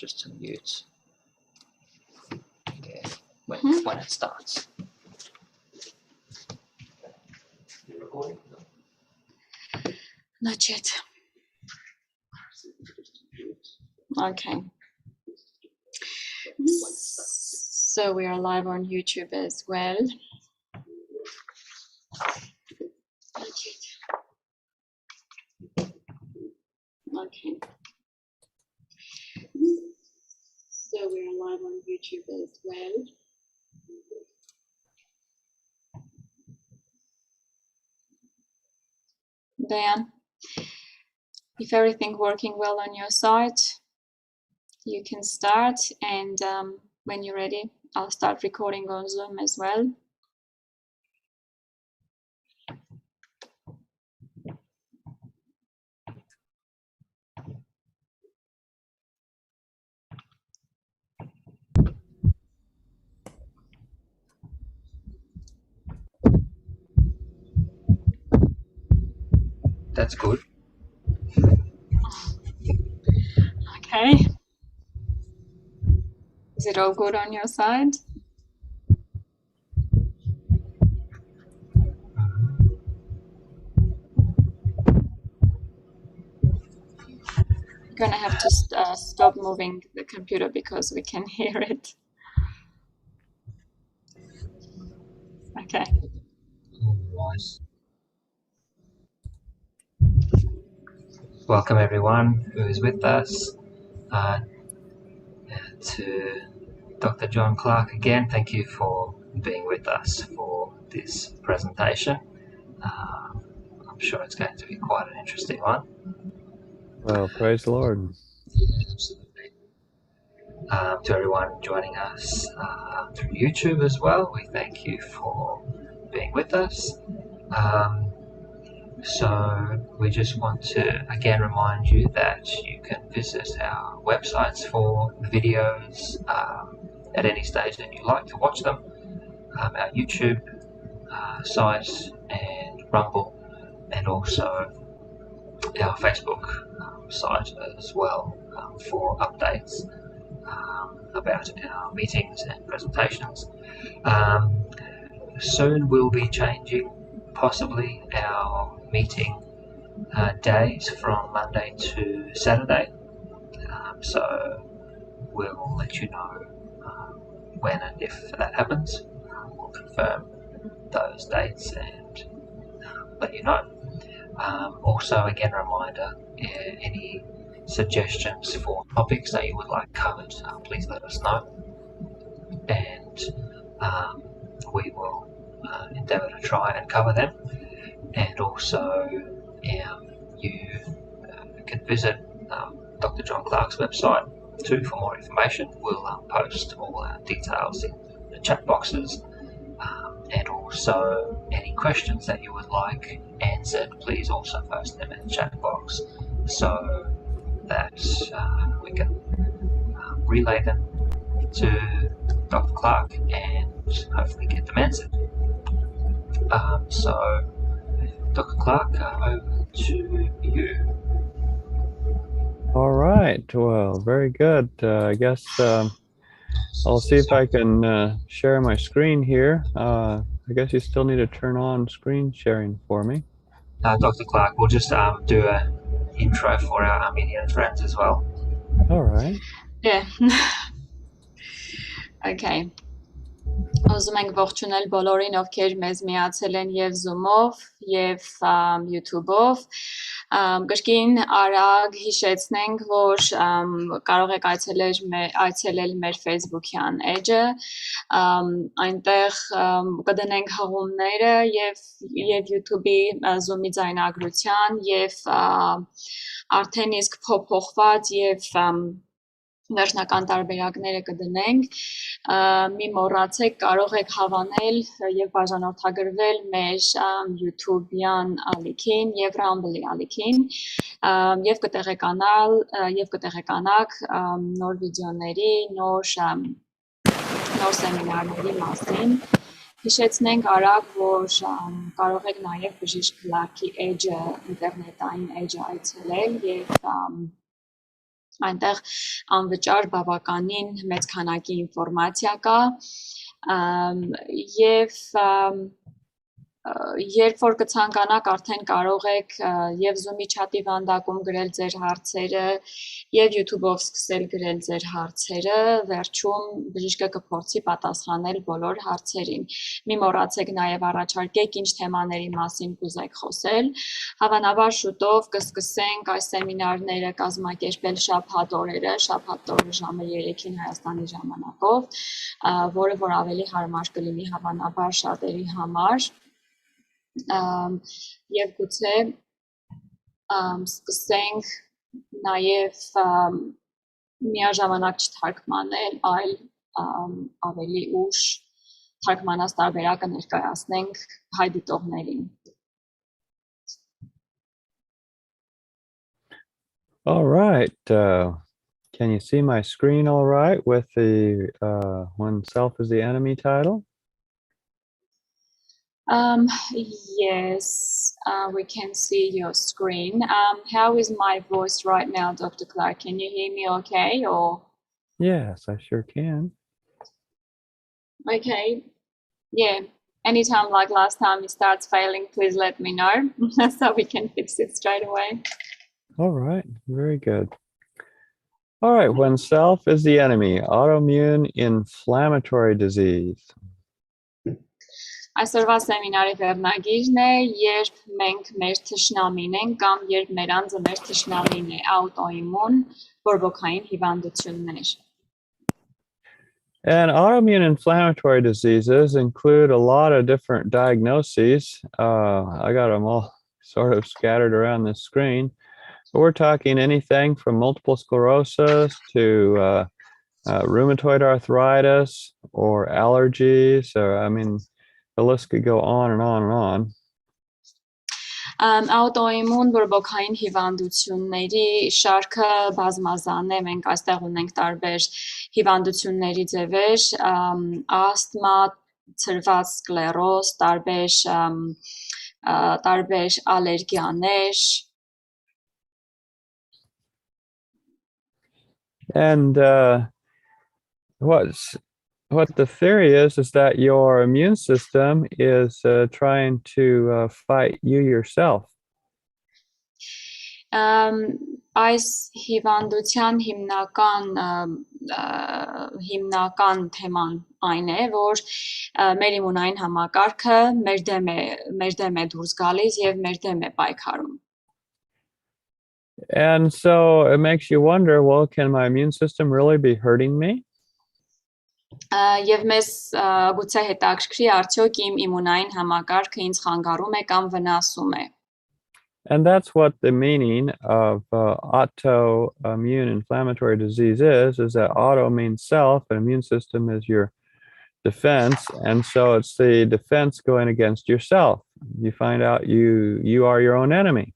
just to mute when it starts. You're recording? Not yet. Okay. So we are live on YouTube as well. Not yet. Okay. So we are live on YouTube as well. Dan, if everything working well on your side, you can start, and when you're ready, I'll start recording on Zoom as well. That's good. Okay. Is it all good on your side? I'm gonna have to stop moving the computer because we can hear it. Okay. Welcome everyone who is with us to Dr. John Clark again. Thank you for being with us for this presentation. I'm sure it's going to be quite an interesting one. Well, praise the Lord. Yeah, absolutely. To everyone joining us through YouTube as well, we thank you for being with us. So we just want to again remind you that you can visit our websites for videos at any stage that you like to watch them, our YouTube site and Rumble, and also our Facebook site as well for updates about our meetings and presentations. Soon we'll be changing possibly our meeting days from Monday to Saturday, so we'll let you know when and if that happens. We'll confirm those dates and let you know. Also, again, a reminder, any suggestions for topics that you would like covered, please let us know, and we will endeavour to try and cover them. And also you can visit Dr. John Clark's website too for more information. We'll post all our details in the chat boxes, and also any questions that you would like answered, please also post them in the chat box so that we can relay them to Dr. Clark and hopefully get them answered. So Dr. Clark, over to you. All right. Well, very good. I guess I'll see if I can share my screen here. I guess you still need to turn on screen sharing for me. Dr. Clark, we'll just do an intro for our Armenian friends as well. All right. Yeah. Okay. Ուզում ենք ողջունել բոլորին, ովքեր մեզ միացել են եւ Zoom-ով եւ YouTube-ով։ Կրկին արագ հիշեցնենք, որ կարող եք այցելել մեր Facebook-յան էջը, այնտեղ կդնենք հղումները եւ YouTube-ի Zoom-ի ձայնագրության եւ արդեն իսկ փոփոխված եւ վերջնական տարբերակները կդնենք, մի մոռացեք, կարող եք հավանել եւ բաժանորդագրվել մեր YouTube-յան ալիքին եւ Rumble-ի ալիքին եւ կտեղեկանաք նոր վիդեոների, նոր սեմինարների մասին։ Հիշեցնենք արագ, որ կարող եք նաեւ բժիշկ Clark-ի էջը, ինտերնետային էջը այցելել եւ Այնտեղ անվճար բավականին մեծ քանակի ինֆորմացիա կա եւ երբ որ կցանկանաք արդեն կարող եք եւ Zoom-ի chat-ի վանդակում գրել ձեր հարցերը եւ YouTube-ով սկսել գրել ձեր հարցերը, վերջում բժիշկը կփորձի պատասխանել բոլոր հարցերին։ Մի մոռացեք նաեւ առաջարկեք ինչ թեմաների մասին կուզեք խոսել։ Հավանաբար շուտով կսկսենք այս սեմինարները կազմակերպել շաբաթ օրերը ժամը 3-ին Հայաստանի ժամանակով, որը որ ավելի հարմար կլինի հավանաբար շատերի համար։ Եվ գուցե սկսենք նաև միաժամանակ չթարգմանել, այլ ավելի ուշ թարգմանած տարբերակը ներկայացնենք հայ դիտողներին։ All right. Can you see my screen all right with the When Self is the Enemy title? Yes, we can see your screen. How is my voice right now, Dr. Clark? Can you hear me okay? Or Yes, I sure can. okay, yeah. Anytime like last time it starts failing, please let me know so we can fix it straight away. All right, very good. All right, when self is the enemy, autoimmune inflammatory disease. Այսօրվա սեմինարի վերնագիրն է, երբ մենք մեր թշնամին ենք կամ երբ մեր անձը մեր թշնամին է, աուտոիմուն, բորբոքային հիվանդություններ։ And autoimmune inflammatory diseases include a lot of different diagnoses. I got them all sort of scattered around the screen. But we're talking anything from multiple sclerosis to rheumatoid arthritis or allergies. Or, I mean, the list could go on and on and on. Autoimmune բորբոքային հիվանդությունների շարքը բազմազան է, մենք այստեղ ունենք տարբեր հիվանդությունների ձևեր, ասթմա, ցրված սկլերոզ, տարբեր ալերգիաներ. And what the theory is that your immune system is trying to fight you yourself. Այս հիվանդության հիմնական թեման այն է, որ մեր իմունային համակարգը մեր դեմ է դուրս գալիս եւ մեր դեմ է պայքարում. And so it makes you wonder, well, can my immune system really be hurting me? Եվ մեզ գուցե հետաքրքրի արդյոք իմ իմունային համակարգը ինձ խանգարում է կամ վնասում է. And that's what the meaning of autoimmune inflammatory disease is that auto means self, and immune system is your defense, and so it's the defense going against yourself. You find out you are your own enemy.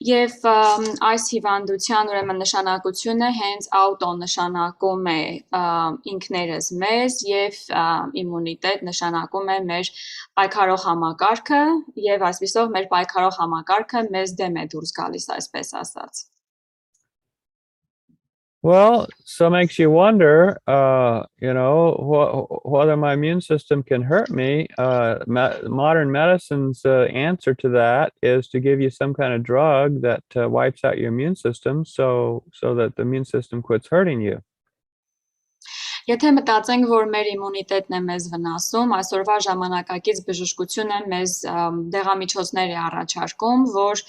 Եվ այս հիվանդության ուրեմն նշանակությունը հենց աուտո նշանակում է ինքներս մեզ եւ իմունիտետ նշանակում է մեր պայքարող համակարգը եւ այսպիսով մեր պայքարող համակարգը մեզ դեմ է դուրս գալիս, այսպես ասած. Well, so it makes you wonder, whether my immune system can hurt me. Modern medicine's answer to that is to give you some kind of drug that wipes out your immune system so that the immune system quits hurting you. Եթե մտածենք, որ մեր իմունիտետն է մեզ վնասում, այսօրվա ժամանակակից բժշկությունը մեզ դեղամիջոցներ է առաջարկում, որ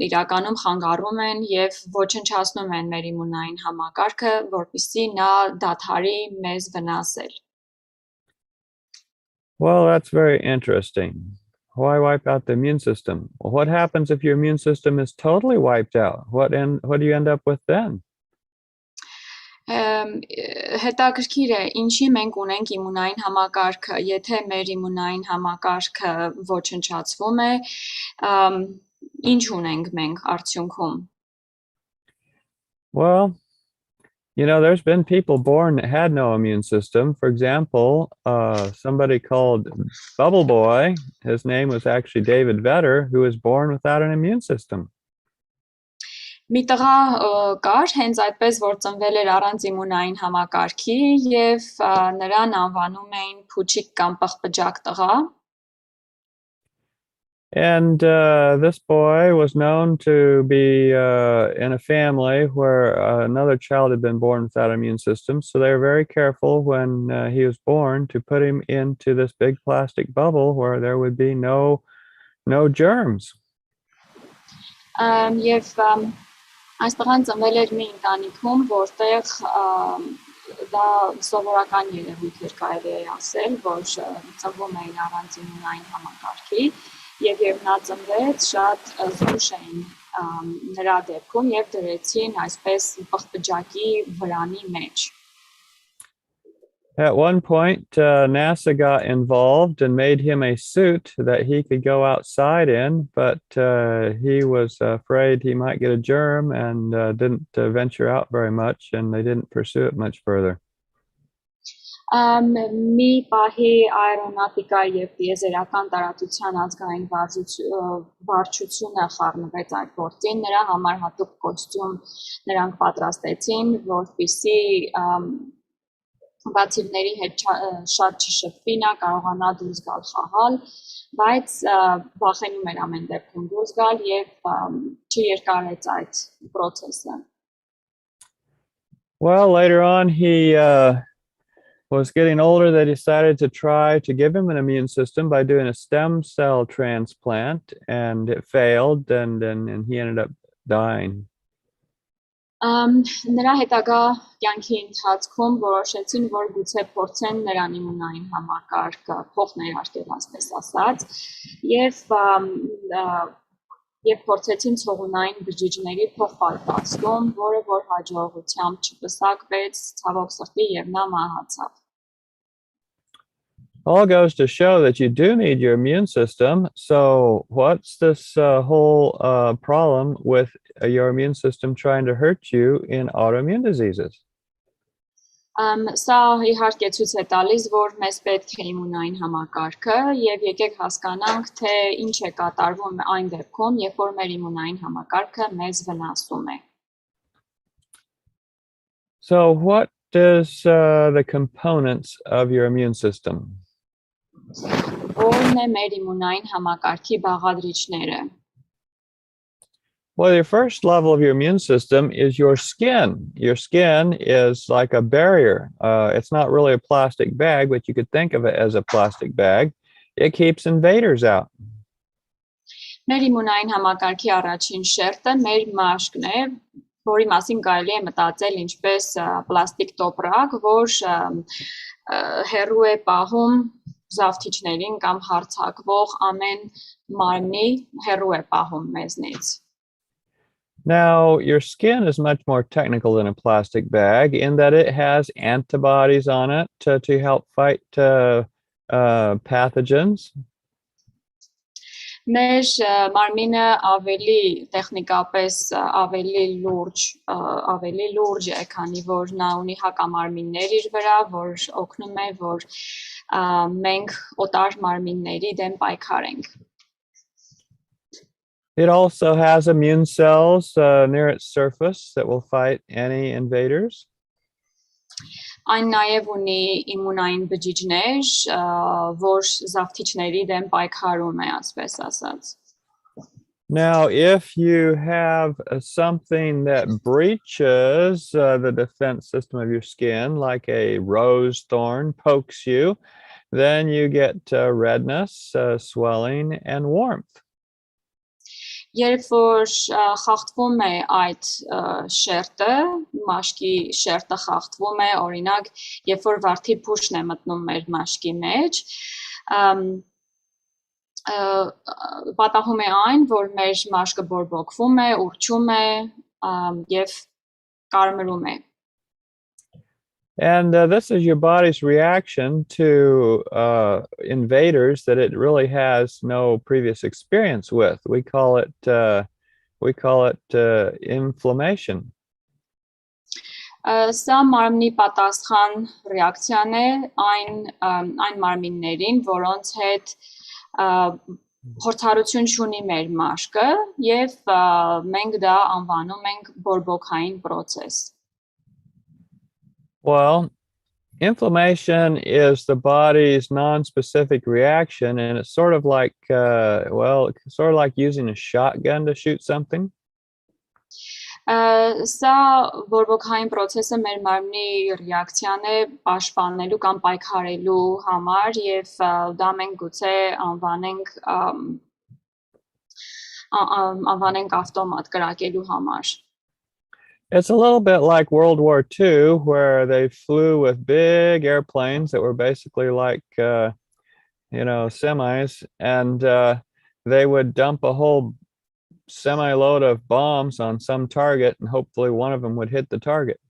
իրականում խանգարում են եւ ոչնչացնում են մեր իմունային համակարգը, որպեսզի նա դադարի մեզ վնասել. Well, that's very interesting. Why wipe out the immune system? Well, what happens if your immune system is totally wiped out? What do you end up with then? Հետաքրքիր է, ինչի մենք ունենք իմունային համակարգը, եթե մեր իմունային համակարգը ոչնչացվում է, ինչ ունենք մենք արդյունքում? Well, there's been people born that had no immune system. For example, somebody called Bubble Boy, his name was actually David Vetter, who was born without an immune system. Մի տղա կար, հենց այդպես, որ ծնվել էր առանց իմունային համակարգի եւ նրան անվանում էին փուչիկ կամ պղպջակ տղա։ And this boy was known to be in a family where another child had been born without an immune system. So they were very careful when he was born to put him into this big plastic bubble where there would be no germs. Եվ այս տղան ծնվել էր մի ընտանիքում, որտեղ դա սովորական երևույթ էր կարելի է ասել, որ ծնվում էին առանց իմունային համակարգի, եւ երբ նա ծնվեց, շատ զգուշ էին նրա դեպքում եւ դրեցին այսպես պղպջակի վրանի մեջ։ At one point, NASA got involved and made him a suit that he could go outside in, but he was afraid he might get a germ and didn't venture out very much, and they didn't pursue it much further. Մի պահի աերոնավտիկա եւ տիեզերական տարածության ազգային վարչությունը խառնվեց այդ գործին, նրա համար հատուկ կոստյում նրանք պատրաստեցին, որպեսզի բացիլների հետ շատ չշփվի, նա կարողանա դուրս գալ խաղալ, բայց վախենում էր ամեն դեպքում դուրս գալ եւ չերկարեց այդ process-ը. Well, later on he was getting older. They decided to try to give him an immune system by doing a stem cell transplant, and it failed, and he ended up dying. Նրա հետագա կյանքի ընթացքում որոշեցին, որ գուցե փորձեն նրան իմունային համակարգը փոխներարկել, ասպես ասած, եւ փորձեցին ցողունային բջիջների փոխպատասխան, որը որ հաջողությամբ չպսակվեց, ցավոք սրտի եւ նա մահացավ. All goes to show that you do need your immune system. So what's this whole problem with your immune system trying to hurt you in autoimmune diseases? Սա իհարկե ցույց է տալիս, որ մեզ պետք է իմունային համակարգը եւ եկեք հասկանանք, թե ինչ է կատարվում այն դեպքում, երբ որ մեր իմունային համակարգը մեզ վնասում է. So what is the components of your immune system? Որն է մեր իմունային համակարգի բաղադրիչները? Well, your first level of your immune system is your skin. Your skin is like a barrier. It's not really a plastic bag, but you could think of it as a plastic bag. It keeps invaders out. Մեր իմունային համակարգի առաջին շերտը մեր մաշկն է, որի մասին կարելի է մտածել ինչպես պլաստիկ տոպրակ, որ հեռու է պահում զավթիչներին կամ հարձակվող ամեն մարմնի հեռու է պահում մեզնից. Now, your skin is much more technical than a plastic bag in that it has antibodies on it to help fight pathogens. Մեր մարմինը ավելի տեխնիկապես ավելի լուրջ է, քանի որ նա ունի հակամարմիններ իր վրա, որ օգնում է, որ մենք օտար մարմինների դեմ պայքարենք. It also has immune cells near its surface that will fight any invaders. Այն նաև ունի իմունային բջիջներ, որ զավթիչների դեմ պայքարում է, ասպես ասած. Now, if you have something that breaches the defense system of your skin, like a rose thorn pokes you, then you get redness, swelling, and warmth. Երբ որ խախտվում է այդ շերտը, մաշկի շերտը խախտվում է, օրինակ, երբ որ վարդի փուշն է մտնում մեր մաշկի մեջ, պատահում է այն, որ մեր մաշկը բորբոքվում է, ուռչում է եւ կարմրում է. And this is your body's reaction to invaders that it really has no previous experience with. We call it inflammation. Սա մարմնի պատասխան ռեակցիան է այն մարմիններին, որոնց հետ Փորձառություն ունի մեր մաշկը եւ մենք դա անվանում ենք բորբոքային process. Well, inflammation is the body's non-specific reaction, and it's sort of like, sort of like using a shotgun to shoot something. Սա բորբոքային process-ը մեր մարմնի ռեակցիան է պաշտպանելու կամ պայքարելու համար եւ դա մենք գուցե անվանենք ավտոմատ կրակելու համար. It's a little bit like World War II, where they flew with big airplanes that were basically like, semis, and they would dump a whole semi-load of bombs on some target, and hopefully one of them would hit the target.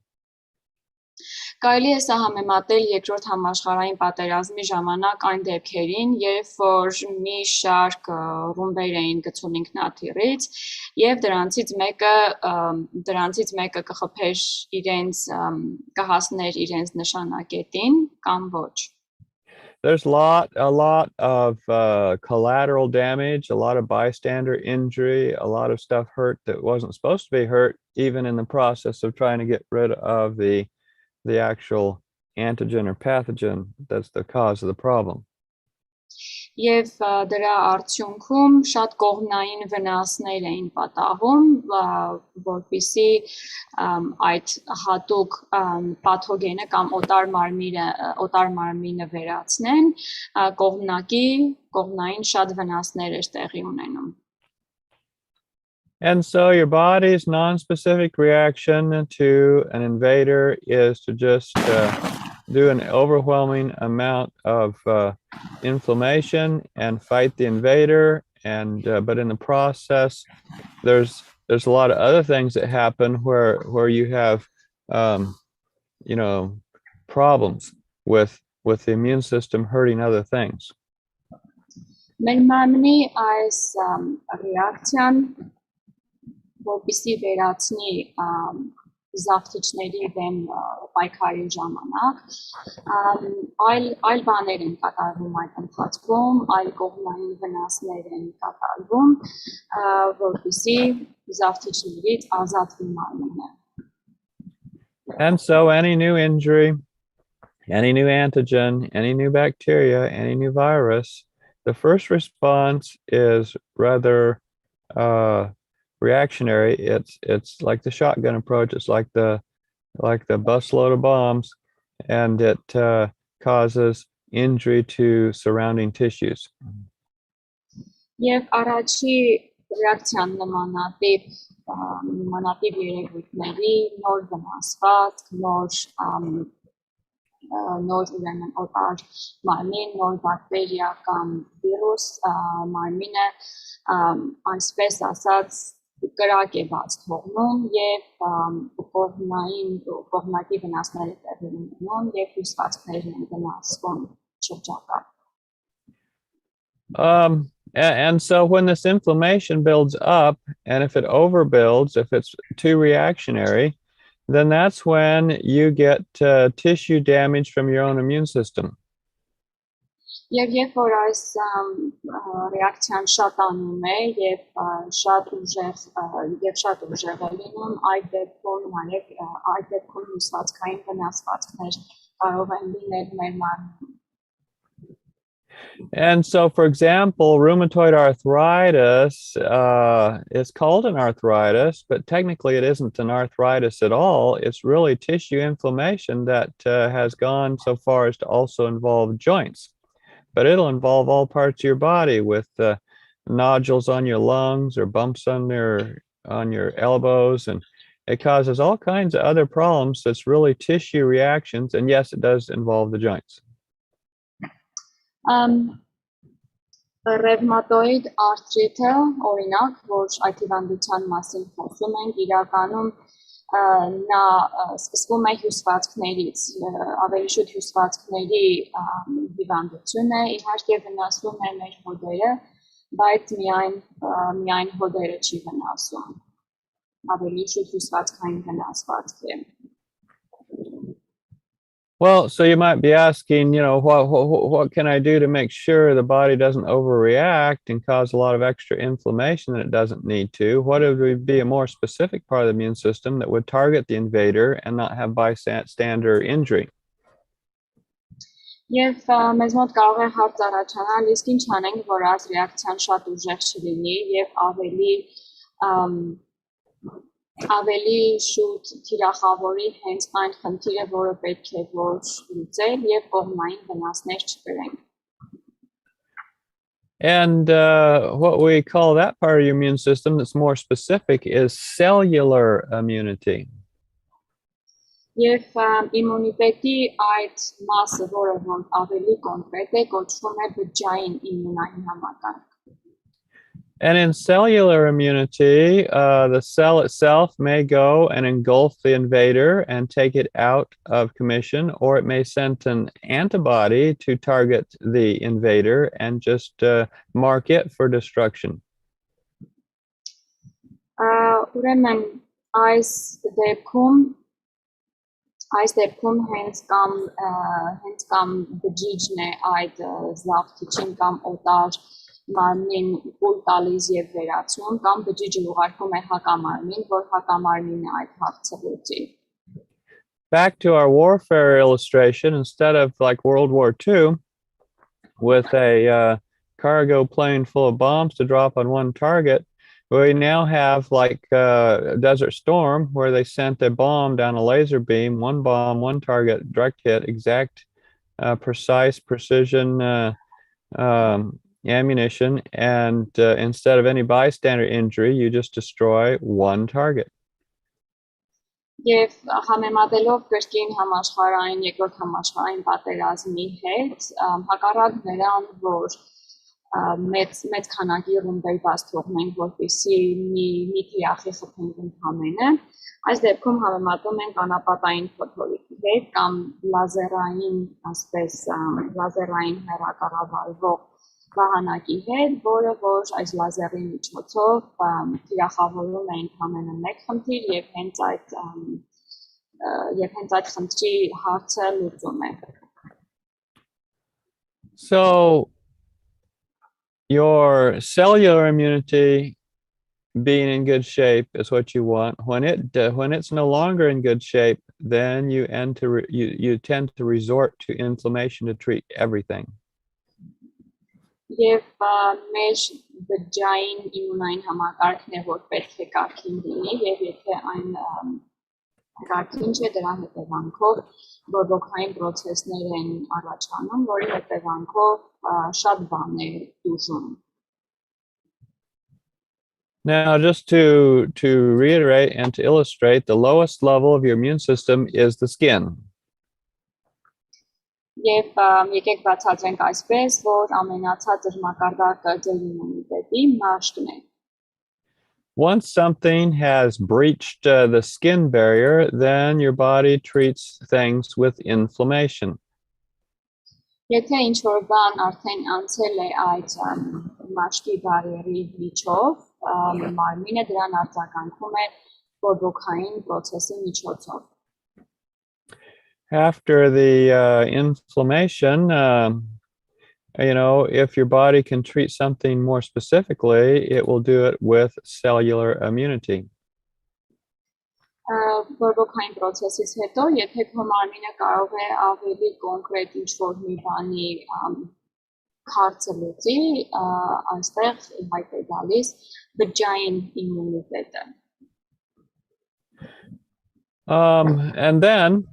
Կարելի է սա համեմատել երկրորդ համաշխարհային պատերազմի ժամանակ այն դեպքերին, երբ որ մի շարք ռումբեր էին գցում ինքնաթիռից եւ դրանցից մեկը կխփեր կհասներ իրենց նշանակետին կամ ոչ. There's a lot of collateral damage, a lot of bystander injury, a lot of stuff hurt that wasn't supposed to be hurt, even in the process of trying to get rid of the actual antigen or pathogen that's the cause of the problem. Եվ դրա արդյունքում շատ կողմնային վնասներ էին պատահում, որպեսզի այդ հատուկ պաթոգենը կամ օտար մարմինը վերացնեն, կողմնային շատ վնասներ էր տեղի ունենում. And so your body's non-specific reaction to an invader is to just do an overwhelming amount of inflammation and fight the invader, and but in the process there's a lot of other things that happen where you have problems with the immune system hurting other things. Մեր մարմնի այս ռեակցիան որպեսզի վերացնի զավթիչների դեմ պայքարի ժամանակ այլ բաներ են կատարվում այդ ընթացքում, այլ կողմնային վնասներ են կատարվում, որպեսզի զավթիչներից ազատվի մարմինը. And so any new injury, any new antigen, any new bacteria, any new virus, the first response is rather reactionary. It's like the shotgun approach. It's like the busload of bombs, and it causes injury to surrounding tissues. Եվ առաջի ռեակցիան նմանատիպ երևույթների նոր վնասված, նոր ուրեմն օտար մարմին, նոր բակտերիա կամ վիրուս մարմինը այսպես ասած կրակ է բաց թողնում եւ կողմնակի վնասներ է տեղի ունենում եւ հյուսվածքներն են վնասվում շրջակա. And so when this inflammation builds up, and if it overbuilds, if it's too reactionary, then that's when you get tissue damage from your own immune system. Եվ երբ որ այս ռեակցիան շատանում է եւ շատ ուժեղ է լինում, այդ դեպքում հյուսվածքային վնասվածքներ կարող են լինել մեր մարմնում. And so, for example, rheumatoid arthritis is called an arthritis, but technically it isn't an arthritis at all. It's really tissue inflammation that has gone so far as to also involve joints. But it'll involve all parts of your body, with nodules on your lungs or bumps on your elbows, and it causes all kinds of other problems. That's really tissue reactions, and yes, it does involve the joints. Rheumatoid arthritis, օրինակ, որ այդ հիվանդության մասին խոսում ենք, իրականում նա սկսվում է հյուսվածքներից, ավելի շուտ հյուսվածքների հիվանդություն է, իհարկե վնասում է մեր հոդերը, բայց միայն հոդերը չի վնասում, ավելի շուտ հյուսվածքային վնասվածք է. Well, so you might be asking, what can I do to make sure the body doesn't overreact and cause a lot of extra inflammation that it doesn't need to? What would be a more specific part of the immune system that would target the invader and not have bystander injury? Եվ մեզ մոտ կարող է հարց առաջանալ, իսկ ինչ անենք, որ այս ռեակցիան շատ ուժեղ չլինի եւ ավելի շուտ թիրախավորի հենց այն խնդիրը, որը պետք է որ լուծել եւ կողմային վնասներ չկրենք։ And what we call that part of your immune system that's more specific is cellular immunity. Եվ իմունիտետի այդ մասը, որը ավելի կոնկրետ է, կոչվում է բջջային իմունային համակարգ։ And in cellular immunity, the cell itself may go and engulf the invader and take it out of commission, or it may send an antibody to target the invader and just mark it for destruction. Ուրեմն այս դեպքում հենց կամ բջիջն է այդ զավթիչին կամ օտար մարմին ուղղ տալիս եւ վերացում, կամ բջիջը ուղարկում է հակամարմին, որ հակամարմինը այդ հարցը լուծի։ Back to our warfare illustration, instead of like World War II with a cargo plane full of bombs to drop on one target, we now have like Desert Storm, where they sent a bomb down a laser beam, one bomb, one target, direct hit, exact, precise precision ammunition, and instead of any bystander injury, you just destroy one target. Եվ համեմատելով կրկին համաշխարհային երկրորդ համաշխարհային պատերազմի հետ, հակառակ նրան, որ մեծ քանակի ռումբեր բաց թողնենք, որպեսզի մի թիրախի խփենք ընդհանրապես, այս դեպքում համեմատում ենք անապատային փոթորիկի հետ կամ լազերային, ասես լազերային հեռակառավարվող վահանակի հետ, որը որ այս լազերի միջոցով թիրախավորում է ընդհանրապես մեկ խնդիր եւ հենց այդ խնդրի հարցը լուծում է։ So your cellular immunity being in good shape is what you want. When it's no longer in good shape, then you tend to resort to inflammation to treat everything. Եվ մեր բջջային իմունային համակարգն է, որ պետք է կարգին լինի, եւ եթե այն կարգին չէ, դրա հետևանքով բորբոքային process-ներ են առաջանում, որի հետևանքով շատ բաներ դուժում։ Now, just to reiterate and to illustrate, the lowest level of your immune system is the skin. Եվ եկեք բացատրենք այսպես, որ ամենացածր մակարդակը ձեր իմունիտետի մաշկն է։ Once something has breached the skin barrier, then your body treats things with inflammation. Եթե ինչ-որ բան արդեն անցել է այդ մաշկի բարիերի միջով, մարմինը դրան արձագանքում է բորբոքային process-ի միջոցով։ After the inflammation, if your body can treat something more specifically, it will do it with cellular immunity. Բորբոքային process-ից հետո, եթե քո մարմինը կարող է ավելի կոնկրետ ինչ-որ մի բանի հարցը լուծի, այստեղ հայտ է գալիս բջջային իմունիտետը։ And then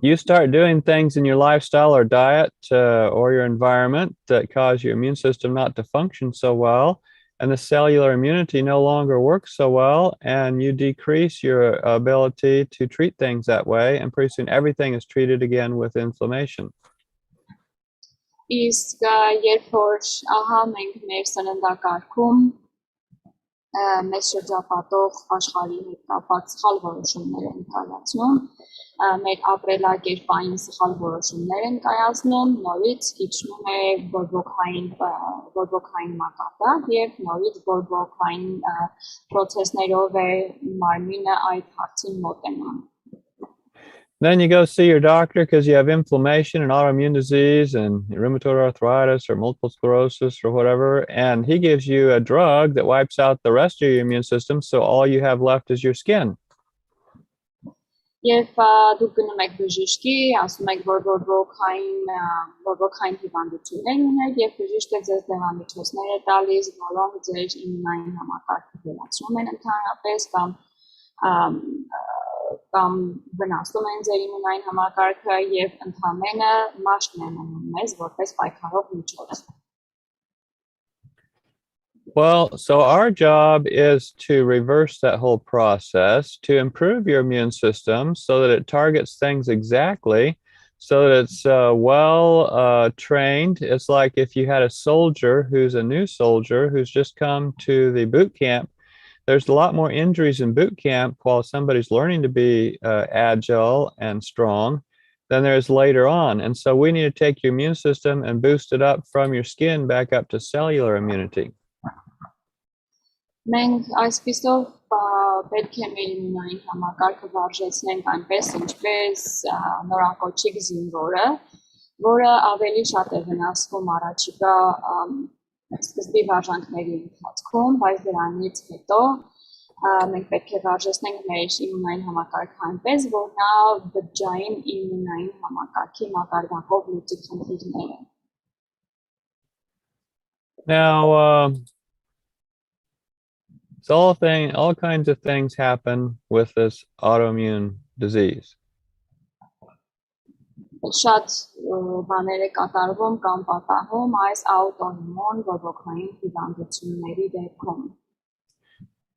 you start doing things in your lifestyle or diet or your environment that cause your immune system not to function so well, and the cellular immunity no longer works so well, and you decrease your ability to treat things that way, and pretty soon everything is treated again with inflammation. Իսկ երբ որ ահա մենք մեր սննդակարգում մեզ շրջապատող աշխարհի հետ կապված սխալ որոշումներ են կայացնում, մեր ապրելակերպային սխալ որոշումներ են կայացնում, նորից իջնում է բորբոքային մակարդակ եւ նորից բորբոքային process-ներով է մարմինը այդ հարցին մոտենան։ Then you go see your doctor because you have inflammation and autoimmune disease and rheumatoid arthritis or multiple sclerosis or whatever. And he gives you a drug that wipes out the rest of your immune system. So all you have left is your skin. Եվ դուք գնում եք բժշկի, ասում եք, որ բորբոքային հիվանդություններ ունեք, եւ բժիշկը ձեզ դեղամիջոցներ է տալիս, որոնք ձեր իմունային համակարգը վերացնում են ընդհանրապես կամ վնասում են ձեր իմունային համակարգը եւ ընդհանրապես մաշկն են անում մեզ որպես պայքարող միջոց։ Well, so our job is to reverse that whole process, to improve your immune system so that it targets things exactly, so that it's trained. It's like if you had a soldier who's a new soldier who's just come to the boot camp, there's a lot more injuries in boot camp while somebody's learning to be agile and strong than there is later on. And so we need to take your immune system and boost it up from your skin back up to cellular immunity. Մենք այսպիսով պետք է մեր իմունային համակարգը վարժեցնենք այնպես, ինչպես նորակոչիկ զինվորը, որը ավելի շատ է վնասվում առաջիկա սկզբի վարժանքների ընթացքում, բայց դրանից հետո մենք պետք է վարժեցնենք մեր իմունային համակարգը այնպես, որ նա բջջային իմունային համակարգի մակարդակով լուծի խնդիրները։ Now, so all kinds of things happen with this autoimmune disease. Շատ բաներ է կատարվում կամ պատահում այս աուտոիմուն բորբոքային հիվանդությունների դեպքում։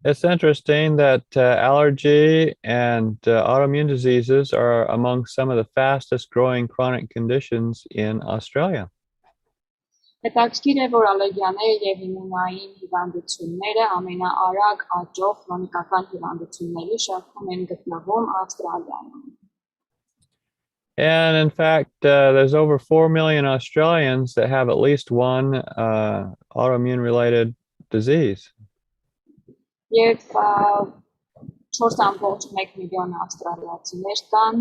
It's interesting that allergy and autoimmune diseases are among some of the fastest growing chronic conditions in Australia. Հետաքրքիր է, որ ալերգիաները եւ իմունային հիվանդությունները ամենաարագ աճող քրոնիկական հիվանդությունների շարքում են գտնվում Ավստրալիայում։ And in fact, there's over 4 million Australians that have at least one autoimmune related disease. Եվ 4.1 միլիոն ավստրալիացիներ կան,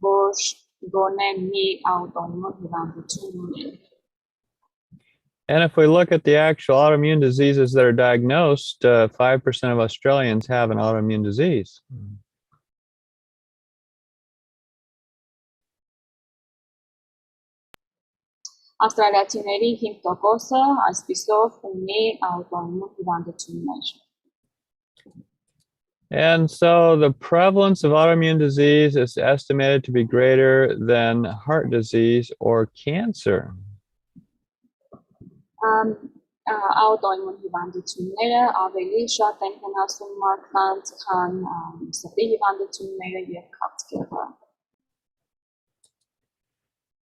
որ գոնե մի աուտոիմուն հիվանդություն ունեն։ And if we look at the actual autoimmune diseases that are diagnosed, 5% of Australians have an autoimmune disease. Ավստրալիացիների 5%-ը այսպիսով ունի աուտոիմուն հիվանդություններ։ And so the prevalence of autoimmune disease is estimated to be greater than heart disease or cancer. Autoimmune հիվանդությունները ավելի շատ են վնասում մարդկանց, քան սրտի հիվանդությունները եւ քաղցկեղը։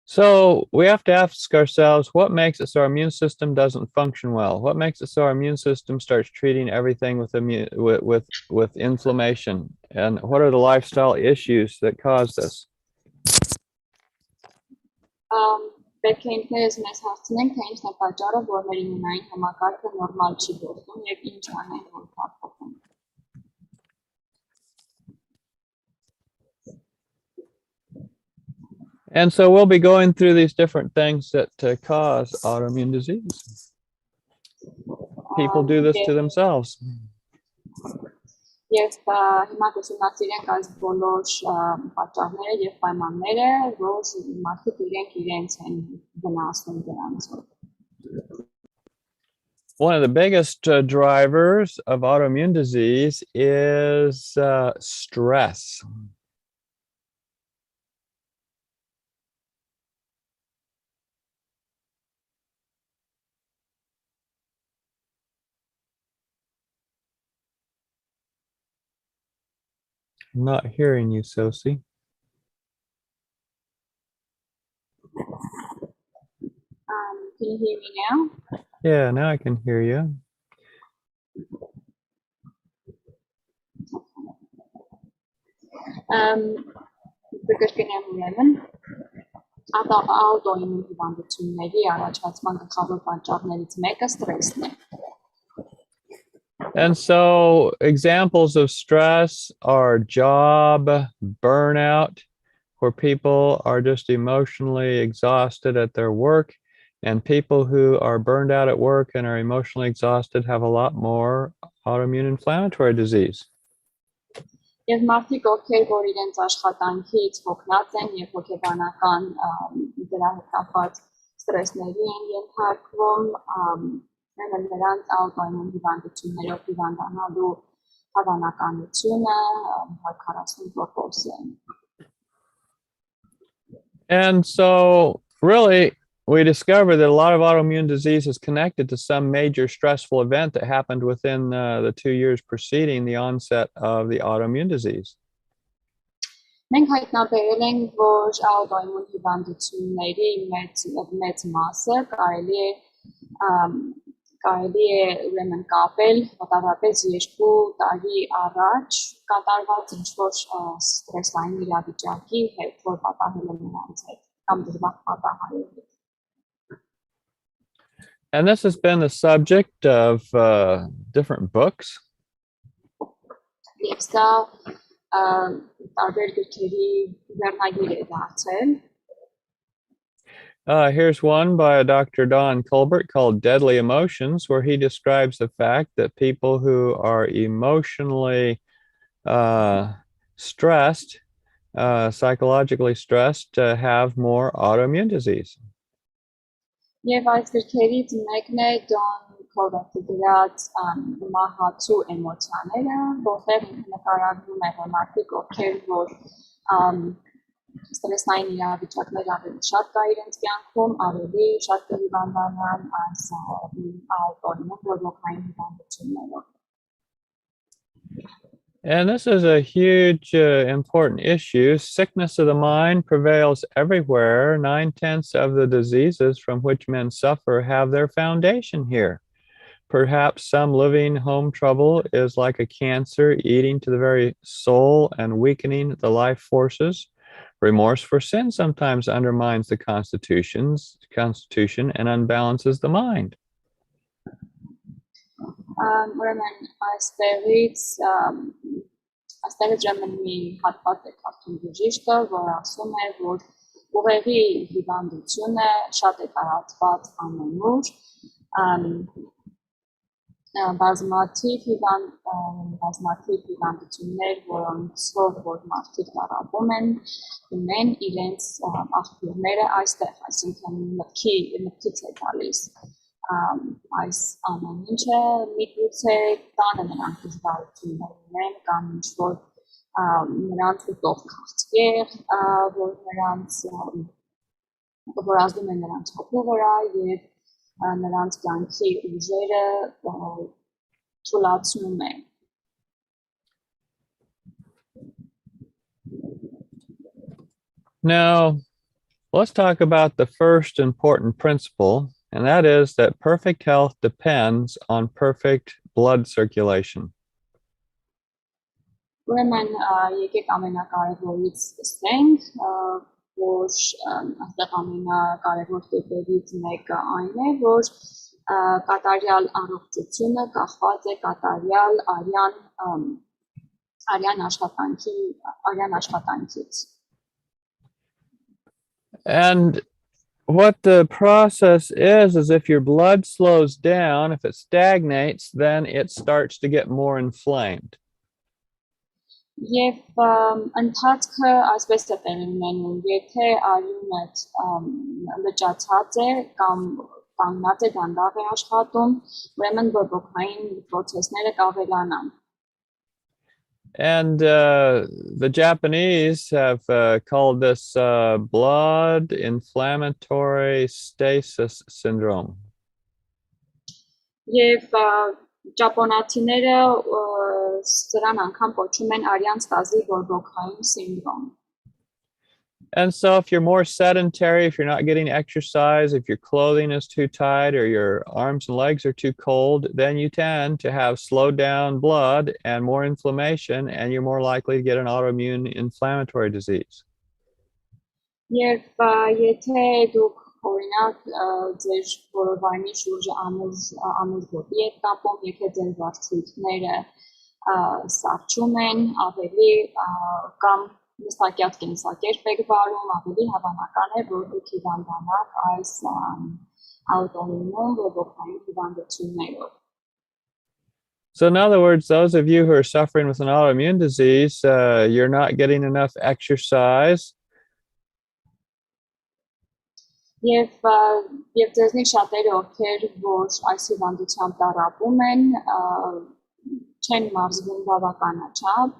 So we have to ask ourselves, what makes it so our immune system doesn't function well? What makes it so our immune system starts treating everything with inflammation? And what are the lifestyle issues that cause this? Պետք է ինքներս մեզ հարցնենք, թե ինչն է պատճառը, որ մեր իմունային համակարգը նորմալ չի գործում եւ ինչ անենք, որ փոխվի։ And so we'll be going through these different things that cause autoimmune disease. People do this to themselves. Եվ հիմա կուսումնասիրենք այս բոլոր պատճառները եւ պայմանները, որ մարդիկ իրենց են վնասում դրանցով։ One of the biggest drivers of autoimmune disease is stress. I'm not hearing you, Sosie. Can you hear me now? Yeah, now I can hear you. Բգրկնեմ ուրեմն աուտոիմուն հիվանդությունների առաջացման գլխավոր պատճառներից մեկը սթրեսն է։ And so examples of stress are job burnout, where people are just emotionally exhausted at their work, and people who are burned out at work and are emotionally exhausted have a lot more autoimmune inflammatory disease. Եվ մարդիկ, ովքեր որ իրենց աշխատանքից հոգնած են եւ հոգեբանական դրա հետ կապված ստրեսների են ենթարկվում, նրանց աուտոիմուն հիվանդություններով հիվանդանալու հավանականությունը 40% է։ And so really we discovered that a lot of autoimmune disease is connected to some major stressful event that happened within the 2 years preceding the onset of the autoimmune disease. Մենք հայտնաբերել ենք, որ աուտոիմուն հիվանդությունների մեծ մասը կարելի է ուրեմն կապել մոտավորապես 2 տարի առաջ կատարված ինչ-որ ստրեսային իրավիճակի հետ, որ պատահել է նրանց հետ կամ դժվար պատահել է։ And this has been the subject of different books. Եվ սա տարբեր գրքերի վերնագիր է դարձել։ Here's one by Dr. Don Colbert called Deadly Emotions, where he describes the fact that people who are emotionally stressed, psychologically stressed, have more autoimmune disease. Եվ այս գրքերից մեկն է Don Colbert-ի գրած մահացու էմոցիաները, որտեղ նկարագրում է, որ մարդիկ, ովքեր որ ստրեսային իրավիճակներ ավելի շատ կա իրենց կյանքում, ավելի շատ կհիվանդանան այս աուտոիմուն բորբոքային հիվանդություններով։ And this is a huge, important issue. Sickness of the mind prevails everywhere. 9/10 of the diseases from which men suffer have their foundation here. Perhaps some living home trouble is like a cancer eating to the very soul and weakening the life forces. Remorse for sin sometimes undermines the constitution and unbalances the mind. Ուրեմն այստեղից ուրեմն մի հատված է կարդում բժիշկը, որ ասում է, որ ուղեղի հիվանդությունը շատ է տարածված ամենուր, բազմաթիվ հիվանդություններ, որոնցով որ մարդիկ տառապում են, ունեն իրենց աղբյուրները այստեղ, այսինքն մտքից է գալիս այս ամեն ինչը, միգուցե տանը նրանք դժվարություններ ունեն կամ ինչ-որ նրանց ուտող քաղցկեղ, որ ազդում է նրանց հոգու վրա և նրանց կյանքի ուժերը թուլացնում է։ Now, let's talk about the first important principle, and that is that perfect health depends on perfect blood circulation. Ուրեմն եկեք ամենակարևորից սկսենք, որ այստեղ ամենակարևոր կետերից մեկը այն է, որ կատարյալ առողջությունը կախված է կատարյալ արյան աշխատանքից։ And what the process is if your blood slows down, if it stagnates, then it starts to get more inflamed. Եվ ընթացքը այսպես է տեղի ունենում, եթե արյունը լճացած է կամ կանգնած է դանդաղ է աշխատում, ուրեմն բորբոքային պրոցեսները կավելանան։ And the Japanese have called this blood inflammatory stasis syndrome. Եվ ճապոնացիները սրան անգամ կոչում են արյան ստազի բորբոքային սինդրոմ։ And so if you're more sedentary, if you're not getting exercise, if your clothing is too tight or your arms and legs are too cold, then you tend to have slowed down blood and more inflammation, and you're more likely to get an autoimmune inflammatory disease. Եվ եթե դուք օրինակ ձեր որովայնի շուրջը ամուր գոտի եք կապում, եթե ձեր վարդույթները սառչում են, ավելի կամ նստակյաց կենսակերպ եք վարում, ավելի հավանական է, որ դուք հիվանդանաք այս աուտոիմուն բորբոքային հիվանդություններով։ So in other words, those of you who are suffering with an autoimmune disease, you're not getting enough exercise. Եվ ձեզնից շատերը ովքեր որ այս հիվանդությամբ տառապում են, չեն մարզվում բավականաչափ,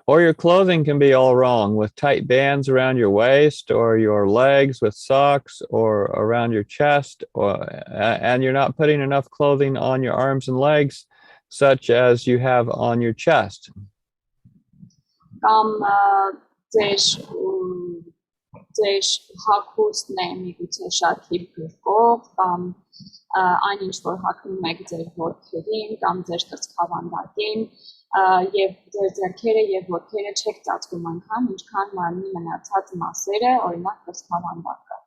Or your clothing can be all wrong with tight bands around your waist or your legs with socks or around your chest, and you're not putting enough clothing on your arms and legs such as you have on your chest. Կամ ձեր հագուստն է միգուցե շատ հիպ գրկող, կամ այն ինչ որ հագնում եք ձեր ոտքերին կամ ձեր կրծքավանդակին, եւ ձեր ձեռքերը եւ ոտքերը չեք ծածկում այնքան, ինչքան մարմնի մնացած մասերը, օրինակ կրծքավանդակը։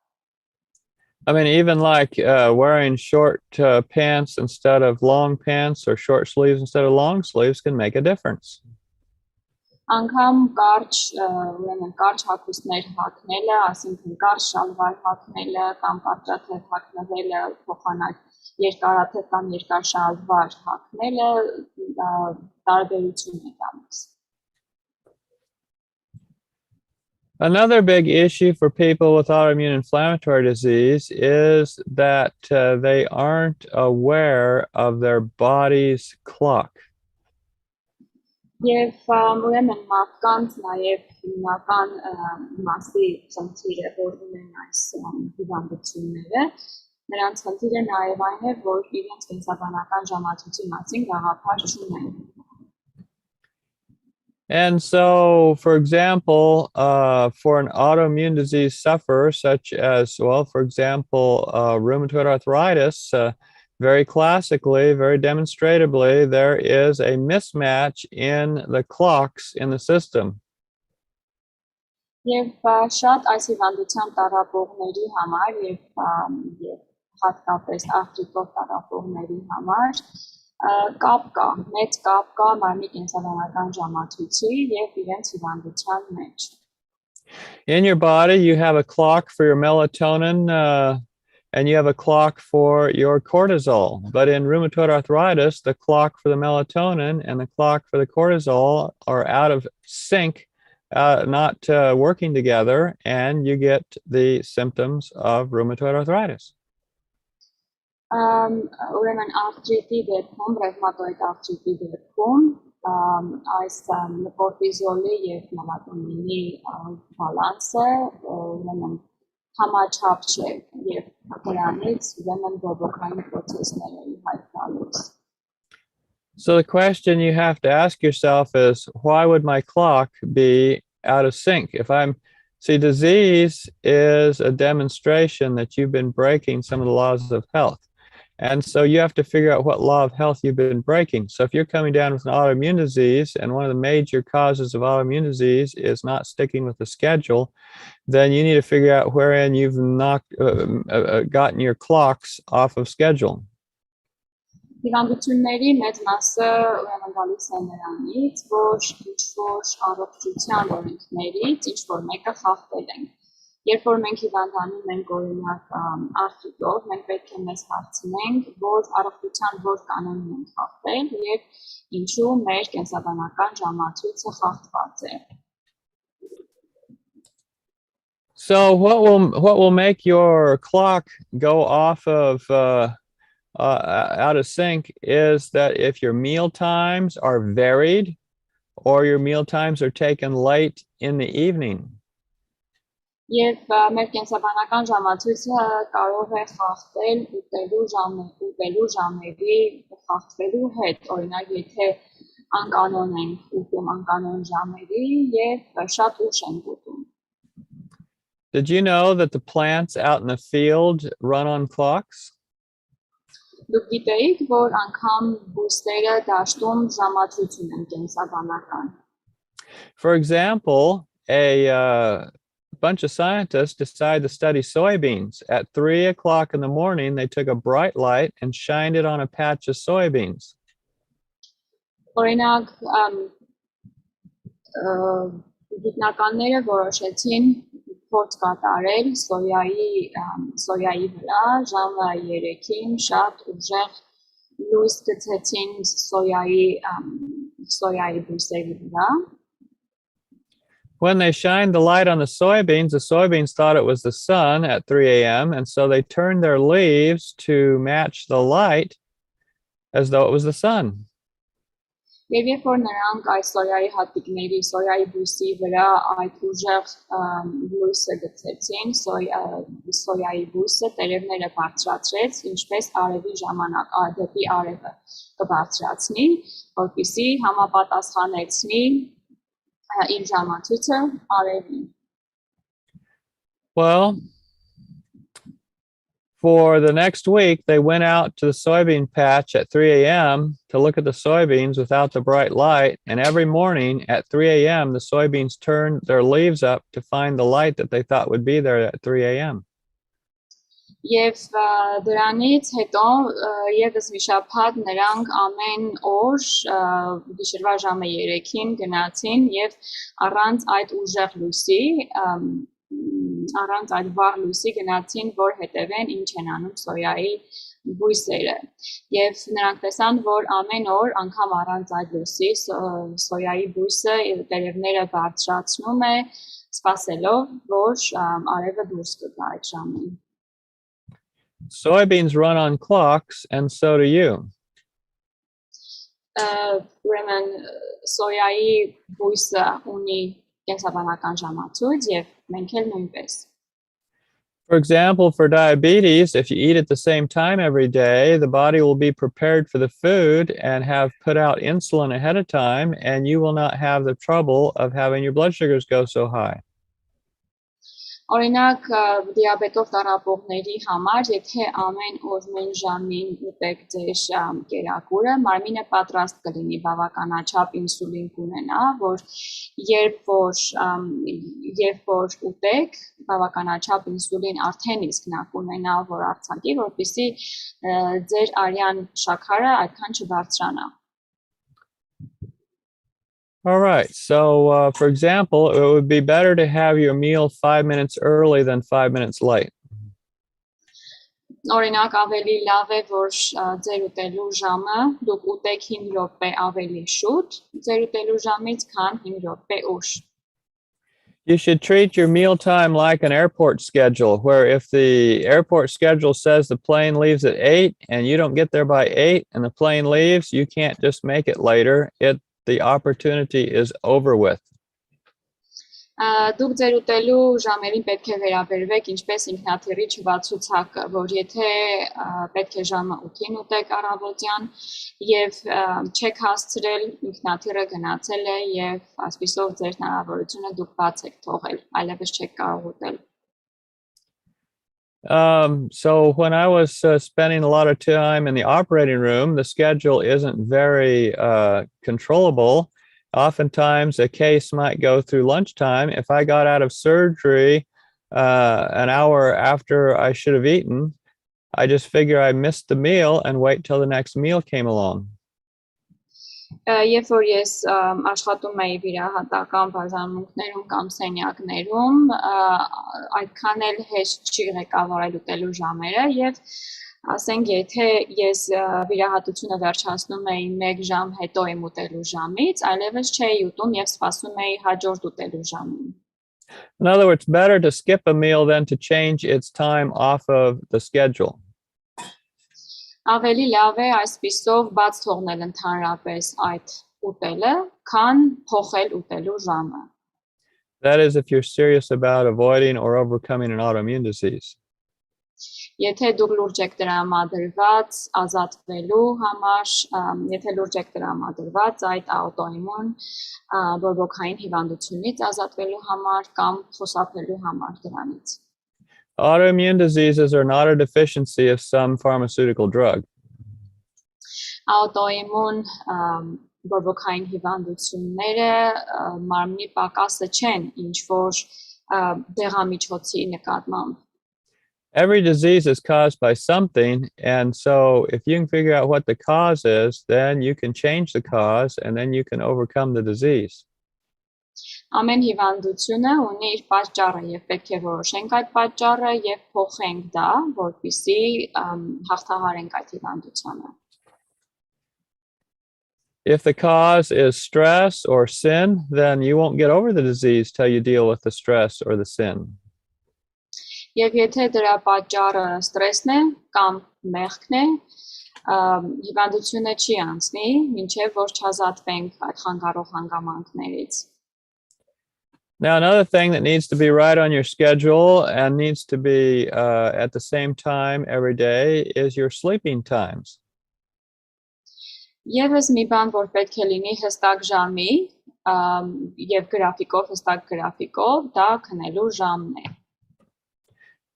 I mean, even like wearing short pants instead of long pants or short sleeves instead of long sleeves can make a difference. Անգամ կարճ հագուստներ հագնելը, այսինքն կարճ շալվար հագնելը կամ կարճաթև հագնվելը փոխանակ երկարաթև կամ երկար շալվար հագնելը տարբերություն է տալիս։ Another big issue for people with autoimmune inflammatory disease is that they aren't aware of their body's clock. Եվ ուրեմն մարդկանց նաև հիմնական մասի խնդիրը որ ունեն այս հիվանդությունները, նրանց խնդիրը նաև այն է, որ իրենց կենսաբանական ժամացույցի մասին գաղափար չունեն։ And so, for example, for an autoimmune disease sufferer, such as, well, for example, rheumatoid arthritis, very classically, very demonstratively, there is a mismatch in the clocks in the system. Եվ շատ այս հիվանդությամբ տառապողների համար եւ հատկապես արթրիտով տառապողների համար կապ կա, մեծ կապ կա մարմնի կենսաբանական ժամացույցի եւ իրենց հիվանդության մեջ։ In your body, you have a clock for your melatonin, and you have a clock for your cortisol. But in rheumatoid arthritis, the clock for the melatonin and the clock for the cortisol are out of sync, not working together, and you get the symptoms of rheumatoid arthritis. Ուրեմն արթրիտի դեպքում, ռևմատոիդ արթրիտի դեպքում, այս կորտիզոլի եւ մելատոնինի բալանսը ուրեմն համաչափ չէ եւ դրանից ուրեմն բորբոքային process-ներ են հայտ տալիս։ So the question you have to ask yourself is, why would my clock be out of sync? See, disease is a demonstration that you've been breaking some of the laws of health. And so you have to figure out what law of health you've been breaking. So if you're coming down with an autoimmune disease, and one of the major causes of autoimmune disease is not sticking with the schedule, then you need to figure out wherein you've gotten your clocks off of schedule. Հիվանդությունների մեծ մասը ուրեմն գալիս է նրանից, որ ինչ-որ առողջության օրենքներից ինչ-որ մեկը խախտել են։ Երբ որ մենք հիվանդանում ենք օրինակ արթրիտով, մենք պետք է մեզ հարցնենք, որ առողջության որ կանոնն ենք խախտել եւ ինչու մեր կենսաբանական ժամացույցը խախտված է։ So what will make your clock go off of out of sync is that if your meal times are varied or your meal times are taken late in the evening. Եվ մեր կենսաբանական ժամացույցը կարող է խախտել ուտելու ժամերի խախտվելու հետ, օրինակ եթե անկանոն ենք ուտում անկանոն ժամերի եւ շատ ուշ ենք ուտում։ Did you know that the plants out in the field run on clocks? Դուք գիտեիք, որ անգամ բույսերը դաշտում ժամացույց ունեն կենսաբանական։ For example, a bunch of scientists decided to study soybeans. At 3 o'clock in the morning, they took a bright light and shined it on a patch of soybeans. Օրինակ, գիտնականները որոշեցին փորձ կատարել սոյայի վրա ժամը 3-ին շատ ուժեղ լույս գցեցին սոյայի բույսերի վրա. When they shined the light on the soybeans thought it was the sun at 3 a.m. And so they turned their leaves to match the light as though it was the sun. Եվ երբ որ նրանք այս սոյայի հատիկների, սոյայի բույսի վրա այդ ուժեղ լույսը գցեցին, սոյայի բույսը տերևները բարձրացրեց, ինչպես արևի ժամանակ դեպի արևը կբարձրացնի, որպեսզի համապատասխանեցնի իր ժամացույցը արևին. Well, for the next week, they went out to the soybean patch at 3 a.m. to look at the soybeans without the bright light. And every morning at 3 a.m., the soybeans turned their leaves up to find the light that they thought would be there at 3 a.m. Եվ դրանից հետո եւս մի շաբաթ նրանք ամեն օր գիշերվա ժամը 3-ին գնացին եւ առանց այդ ուժեղ լույսի առանց այդ վառ լույսի գնացին, որ հետևեն ինչ են անում սոյայի բույսերը։ Եվ նրանք տեսան, որ ամեն օր անգամ առանց այդ լույսի սոյայի բույսը տերևները բարձրացնում է, սպասելով, որ արևը դուրս կգա այդ ժամին։ Soybeans run on clocks, and so do you. Ուրեմն սոյայի բույսը ունի կենսաբանական ժամացույց եւ մենք էլ նույնպես. For example, for diabetes, if you eat at the same time every day, the body will be prepared for the food and have put out insulin ahead of time, and you will not have the trouble of having your blood sugars go so high. Օրինակ դիաբետով տառապողների համար, եթե ամեն օր նույն ժամին ուտեք ձեր կերակուրը, մարմինը պատրաստ կլինի բավականաչափ ինսուլին կունենա, որ երբ որ ուտեք, բավականաչափ ինսուլին արդեն իսկ նա կունենա, որ արձակի, որպեսզի ձեր արյան շաքարը այդքան չբարձրանա. All right. So, for example, it would be better to have your meal 5 minutes early than 5 minutes late. Օրինակ ավելի լավ է, որ ձեր ուտելու ժամը դուք ուտեք 5 րոպե ավելի շուտ, ձեր ուտելու ժամից, քան 5 րոպե ուշ. You should treat your mealtime like an airport schedule, where if the airport schedule says the plane leaves at 8 and you don't get there by 8 and the plane leaves, you can't just make it later. The opportunity is over with. Դուք ձեր ուտելու ժամերին պետք է վերաբերվեք ինչպես ինքնաթիռի չվացուցակը, որ եթե պետք է ժամը 8-ին ուտեք առավոտյան եւ չեք հասցրել, ինքնաթիռը գնացել է եւ այսպիսով ձեր հնարավորությունը դուք բաց եք թողել, այլևս չեք կարող ուտել. So when I was spending a lot of time in the operating room, the schedule isn't very controllable. Oftentimes a case might go through lunchtime. If I got out of surgery an hour after I should have eaten, I just figure I missed the meal and wait till the next meal came along. Երբ որ ես աշխատում էի վիրահատական բաժանմունքներում կամ սենյակներում, այդքան էլ հեշտ չի ղեկավարել ուտելու ժամերը եւ ասենք եթե ես վիրահատությունը վերջացնում էի 1 ժամ հետո իմ ուտելու ժամից, այլևս չէի ուտում եւ սպասում էի հաջորդ ուտելու ժամին. In other words, better to skip a meal than to change its time off of the schedule. Ավելի լավ է այսպիսով բաց թողնել ընդհանրապես այդ ուտելը, քան փոխել ուտելու ժամը. That is if you're serious about avoiding or overcoming an autoimmune disease. Եթե դուք լուրջ եք տրամադրված ազատվելու համար, եթե լուրջ եք տրամադրված այդ աուտոիմուն բորբոքային հիվանդությունից ազատվելու համար կամ խուսափելու համար դրանից. Autoimmune diseases are not a deficiency of some pharmaceutical drug. Autoimmune բորբոքային հիվանդությունները մարմնի պակասը չեն, ինչ որ դեղամիջոցի նկատմամբ։ Every disease is caused by something, and so if you can figure out what the cause is, then you can change the cause, and then you can overcome the disease. Ամեն հիվանդությունը ունի իր պատճառը եւ պետք է որոշենք այդ պատճառը եւ փոխենք դա, որպեսզի հաղթահարենք այդ հիվանդությունը։ If the cause is stress or sin, then you won't get over the disease till you deal with the stress or the sin. Եվ եթե դրա պատճառը ստրեսն է կամ մեղքն է, հիվանդությունը չի անցնի, մինչև որ չազատվենք այդ խանգարող հանգամանքներից։ Now, another thing that needs to be right on your schedule and needs to be at the same time every day is your sleeping times. Եվս մի բան, որ պետք է լինի հստակ ժամի եւ գրաֆիկով, հստակ գրաֆիկով, դա քնելու ժամն է։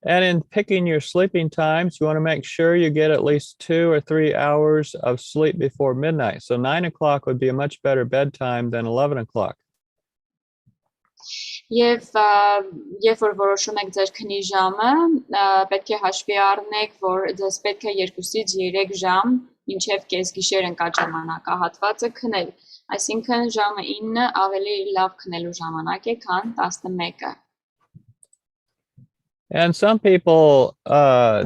And in picking your sleeping times, you want to make sure you get at least 2 or 3 hours of sleep before midnight. So 9 o'clock would be a much better bedtime than 11 o'clock. Եվ երբ որ որոշում եք ձեր քնի ժամը, պետք է հաշվի առնեք, որ ձեզ պետք է 2-ից 3 ժամ մինչև կեսգիշեր ընկած ժամանակահատվածը քնել։ Այսինքն ժամը 9 ավելի լավ քնելու ժամանակ է, քան 11-ը։ And some people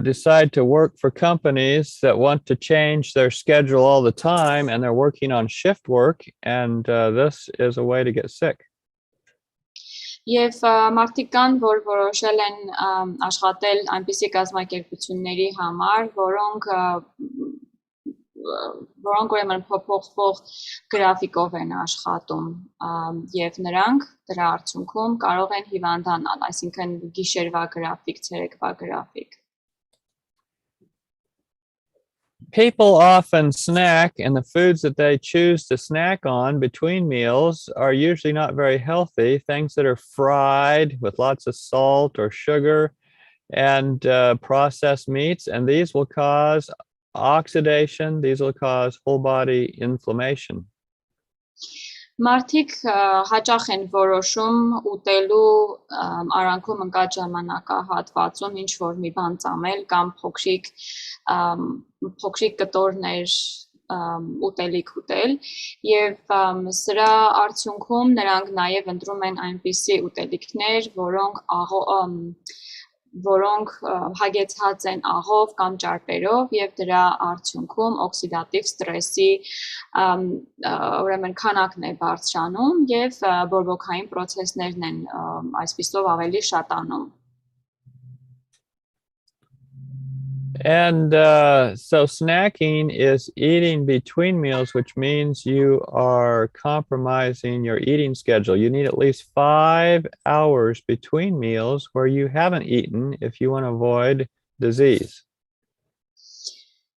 decide to work for companies that want to change their schedule all the time, and they're working on shift work, and this is a way to get sick. Եվ մարդիկ կան, որ որոշել են աշխատել այնպիսի կազմակերպությունների համար, որոնք ուրեմն փոփոխվող գրաֆիկով են աշխատում եւ նրանք դրա արդյունքում կարող են հիվանդանալ, այսինքն գիշերվա գրաֆիկ, ցերեկվա գրաֆիկ։ People often snack, and the foods that they choose to snack on between meals are usually not very healthy. Things that are fried with lots of salt or sugar and processed meats, and these will cause oxidation, these will cause whole body inflammation. Մարդիկ հաճախ են որոշում ուտելու արանքում ընկած ժամանակահատվածում ինչ որ մի բան ծամել կամ փոքրիկ կտորներ ուտելիք ուտել եւ սրա արդյունքում նրանք նաեւ ընտրում են այնպիսի ուտելիքներ, որոնք հագեցած են աղով կամ ճարպերով եւ դրա արդյունքում օքսիդատիվ ստրեսի ուրեմն քանակն է բարձրանում եւ բորբոքային process-ներն են այսպիսով ավելի շատանում։ And so snacking is eating between meals, which means you are compromising your eating schedule. You need at least 5 hours between meals where you haven't eaten if you want to avoid disease.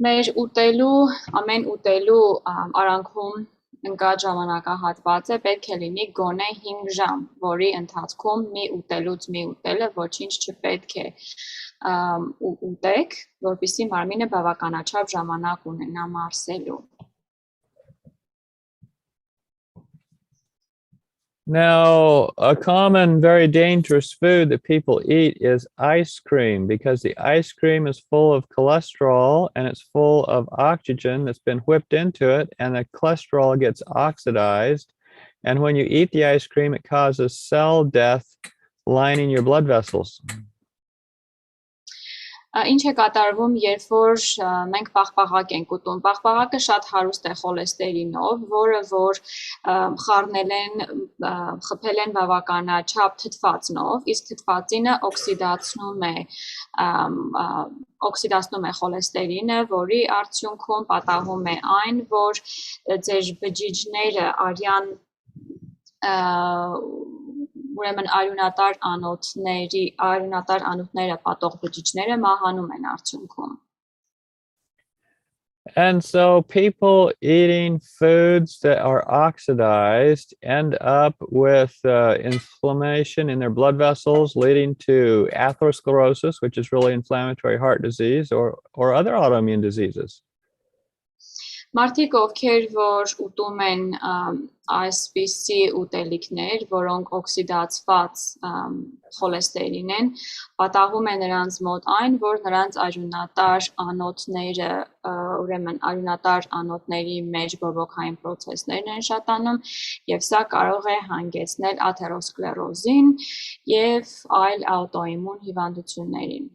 Մեր ամեն ուտելու արանքում ընկած ժամանակահատվածը պետք է լինի գոնե 5 ժամ, որի ընթացքում մի ուտելուց մի ուտելը ոչինչ չպետք է ուտեք, որպեսզի մարմինը բավականաչափ ժամանակ ունենա մարսելու։ Now, a common, very dangerous food that people eat is ice cream, because the ice cream is full of cholesterol and it's full of oxygen that's been whipped into it, and the cholesterol gets oxidized. And when you eat the ice cream, it causes cell death lining your blood vessels. Ինչ է կատարվում, երբ որ մենք պաղպաղակ ենք ուտում։ Պաղպաղակը շատ հարուստ է խոլեստերինով, որը որ խփել են բավականաչափ թթվածնով, իսկ թթվածինը օքսիդացնում է խոլեստերինը, որի արդյունքում պատահում է այն, որ ձեր բջիջները ուրեմն արյունատար անոթները պատող բջիջները մահանում են արդյունքում։ And so people eating foods that are oxidized end up with inflammation in their blood vessels, leading to atherosclerosis, which is really inflammatory heart disease, or other autoimmune diseases. Մարդիկ, ովքեր որ ուտում են այսպիսի ուտելիքներ, որոնք օքսիդացված խոլեստերին են, պատահում է նրանց մոտ այն, որ նրանց արյունատար անոթները, ուրեմն արյունատար անոթների մեջ բորբոքային պրոցեսներն են շատանում, եւ սա կարող է հանգեցնել աթերոսկլերոզին եւ այլ աուտոիմուն հիվանդություններին։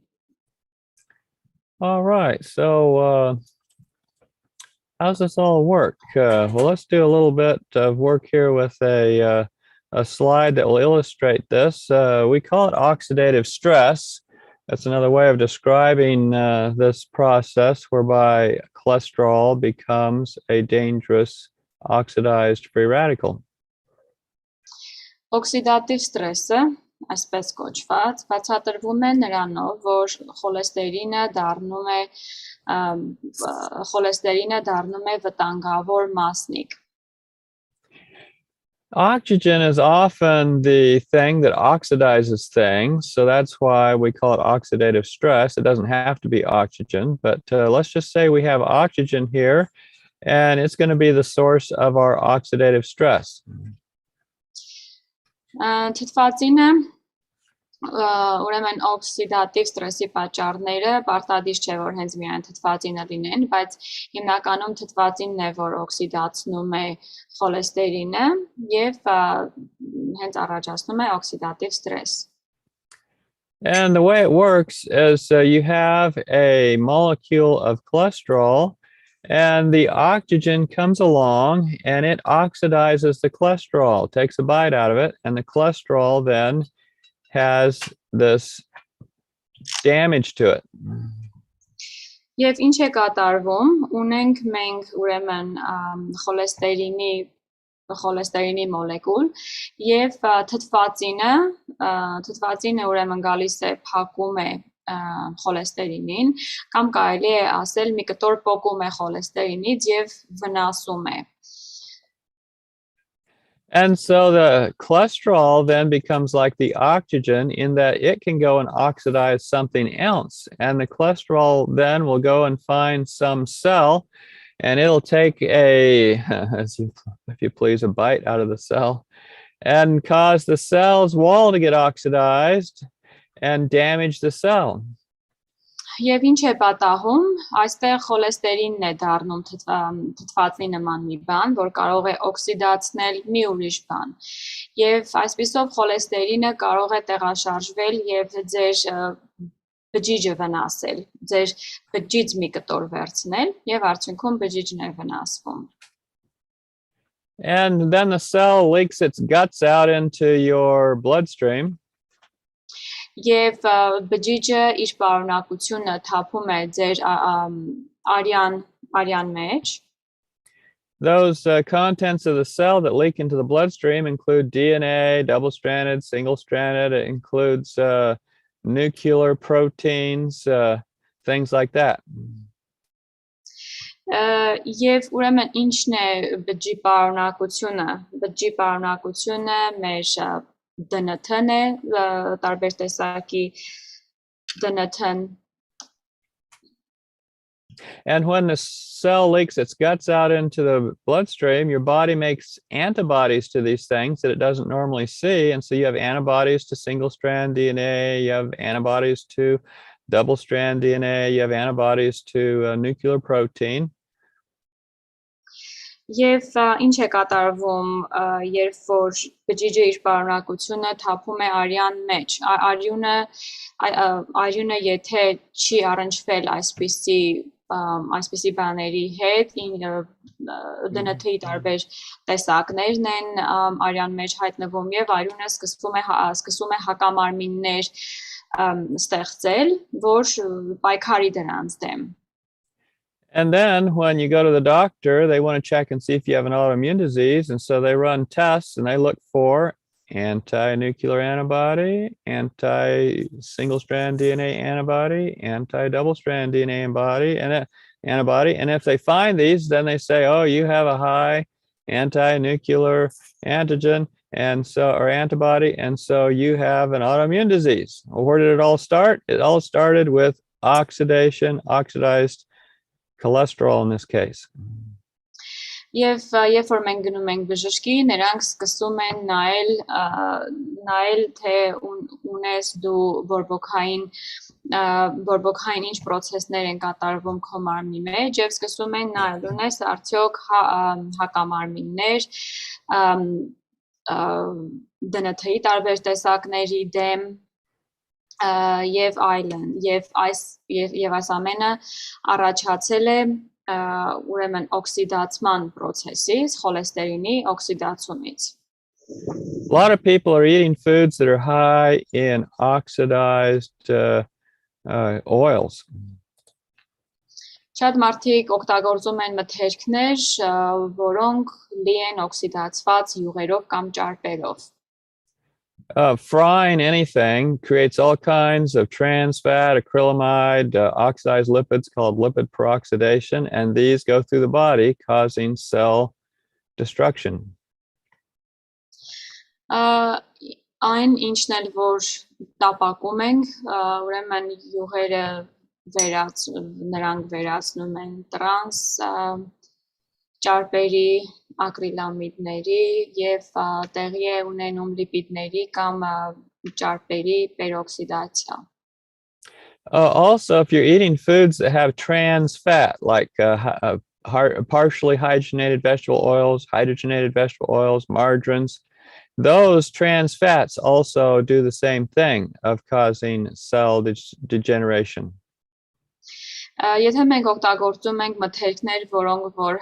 All right, so how's this all work? Well, let's do a little bit of work here with a slide that will illustrate this. We call it oxidative stress. That's another way of describing this process whereby cholesterol becomes a dangerous oxidized free radical. Օքսիդատիվ ստրեսը, այսպես կոչված, բացատրվում է նրանով, որ խոլեստերինը դառնում է վտանգավոր մասնիկ։ Oxygen is often the thing that oxidizes things, so that's why we call it oxidative stress. It doesn't have to be oxygen, but let's just say we have oxygen here, and it's going to be the source of our oxidative stress. Թթվածինը, ուրեմն օքսիդատիվ ստրեսի պատճառները պարտադիր չէ, որ հենց միայն թթվածինը լինեն, բայց հիմնականում թթվածինն է, որ օքսիդացնում է խոլեստերինը եւ հենց առաջացնում է օքսիդատիվ ստրես. And the way it works is you have a molecule of cholesterol, and the oxygen comes along and it oxidizes the cholesterol, takes a bite out of it, and the cholesterol then has this damage to it. Եվ ինչ է կատարվում, ունենք մենք ուրեմն խոլեստերինի մոլեկուլ եւ թթվածինը ուրեմն գալիս է փակում է խոլեստերինին կամ կարելի է ասել մի կտոր պոկում է խոլեստերինից եւ վնասում է. And so the cholesterol then becomes like the oxygen in that it can go and oxidize something else. And the cholesterol then will go and find some cell, and it'll take if you please, a bite out of the cell and cause the cell's wall to get oxidized and damage the cell. Եվ ինչ է պատահում, այստեղ խոլեստերինն է դառնում թթվածնի նման մի բան, որ կարող է օքսիդացնել մի ուրիշ բան։ Եվ այսպիսով խոլեստերինը կարող է տեղաշարժվել եւ ձեր բջիջը վնասել, ձեր բջիջ մի կտոր վերցնել եւ արդյունքում բջիջն է վնասվում։ And then the cell leaks its guts out into your bloodstream. Եվ բջիջը իր պարունակությունը թափում է ձեր արյան մեջ. Those contents of the cell that leak into the bloodstream include DNA, double-stranded, single-stranded. It includes nuclear proteins, things like that. Եվ ուրեմն ինչն է բջջի պարունակությունը։ Բջջի պարունակությունը մեր DNT-ն է, տարբեր տեսակի DNT-ն. And when the cell leaks its guts out into the bloodstream, your body makes antibodies to these things that it doesn't normally see. And so you have antibodies to single-strand DNA, you have antibodies to double-strand DNA, you have antibodies to nuclear protein. Եվ ինչ է կատարվում, երբ որ բջիջը իր պարունակությունը թափում է արյան մեջ, արյունը եթե չի առնչվել այսպիսի բաների հետ, DNT-ի տարբեր տեսակներն են արյան մեջ հայտնվում եւ արյունը սկսում է հակամարմիններ ստեղծել, որ պայքարի դրանց դեմ. And then when you go to the doctor, they want to check and see if you have an autoimmune disease. And so they run tests and they look for anti-nuclear antibody, anti-single-strand DNA antibody, anti-double-strand DNA antibody. And if they find these, then they say, oh, you have a high anti-nuclear antigen or antibody, and so you have an autoimmune disease. Well, where did it all start? It all started with oxidized cholesterol in this case. Եվ երբ որ մենք գնում ենք բժշկի, նրանք սկսում են նայել թե ունես դու բորբոքային ինչ process-ներ են կատարվում քո մարմնի մեջ եւ սկսում են նայել ունես արդյոք հակամարմիններ ԴՆԹ-ի տարբեր տեսակների դեմ եւ այլն եւ այս ամենը առաջացել է ուրեմն օքսիդացման process-ից, խոլեստերինի օքսիդացումից. A lot of people are eating foods that are high in oxidized oils. Շատ մարդիկ օգտագործում են մթերքներ, որոնք լի են օքսիդացված յուղերով կամ ճարպերով. Frying anything creates all kinds of trans fat, acrylamide, oxidized lipids called lipid peroxidation, and these go through the body causing cell destruction. Այն ինչն էլ որ տապակում ենք, ուրեմն յուղերը նրանք վերացնում են տրանս ճարպերի, ակրիլամիդների եւ տեղի է ունենում լիպիդների կամ ճարպերի պերօքսիդացիա. Also, if you're eating foods that have trans fat, like partially hydrogenated vegetable oils, hydrogenated vegetable oils, margarines, those trans fats also do the same thing of causing cell degeneration. Եթե մենք օգտագործում ենք մթերքներ, որոնք որ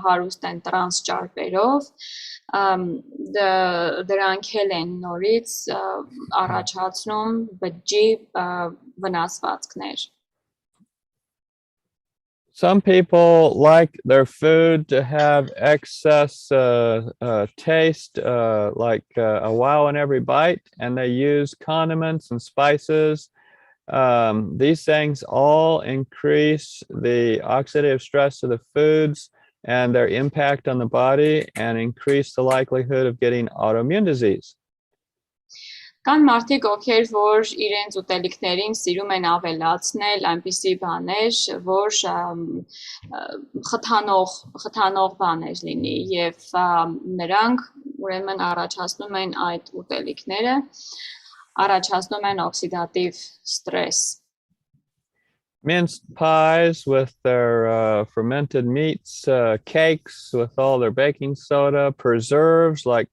հարուստ են տրանս ճարպերով, դրանք էլ են նորից առաջացնում բջջի վնասվածքներ. Some people like their food to have excess taste, like a wow in every bite, and they use condiments and spices. These things all increase the oxidative stress of the foods and their impact on the body and increase the likelihood of getting autoimmune disease. Կան մարդիկ, ովքեր որ իրենց ուտելիքներին սիրում են ավելացնել այնպիսի բաներ, որ խթանող բաներ լինի եւ նրանք ուրեմն առաջացնում են այդ ուտելիքները, առաջացնում են օքսիդատիվ ստրես. Minced pies with their fermented meats, cakes with all their baking soda, preserves like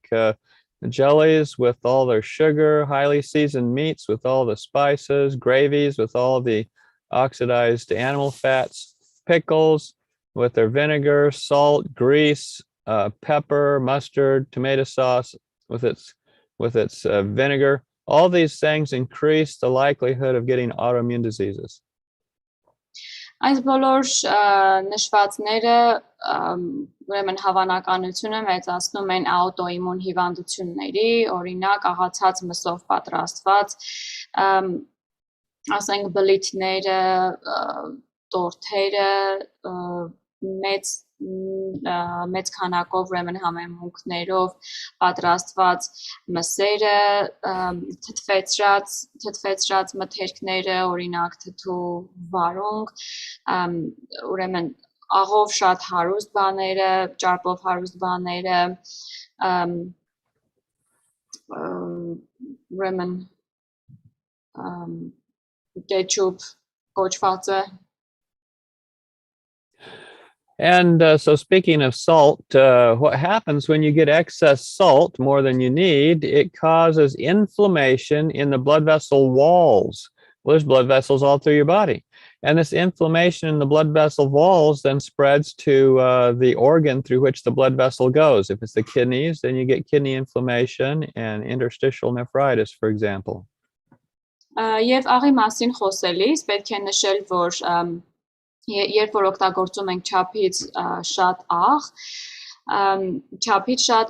jellies with all their sugar, highly seasoned meats with all the spices, gravies with all the oxidized animal fats, pickles with their vinegar, salt, grease, pepper, mustard, tomato sauce with its vinegar. All these things increase the likelihood of getting autoimmune diseases. Այս բոլոր նշվածները ուրեմն հավանականությունը մեծացնում են աուտոիմուն հիվանդությունների, օրինակ աղացած մսով պատրաստված ասենք բլիթները, տորթերը, մեծ քանակով ուրեմն համեմունքներով պատրաստված մսերը, թթվեցրած մթերքները, օրինակ թթու վարունգ, ուրեմն աղով շատ հարուստ բաները, ճարպով հարուստ բաները, ուրեմն կեչուպ կոչվածը. And so speaking of salt, what happens when you get excess salt, more than you need, it causes inflammation in the blood vessel walls. Well, there's blood vessels all through your body. And this inflammation in the blood vessel walls then spreads to the organ through which the blood vessel goes. If it's the kidneys, then you get kidney inflammation and interstitial nephritis, for example. Եվ աղի մասին խոսելիս պետք է նշել, որ երբ որ օգտագործում ենք չափից շատ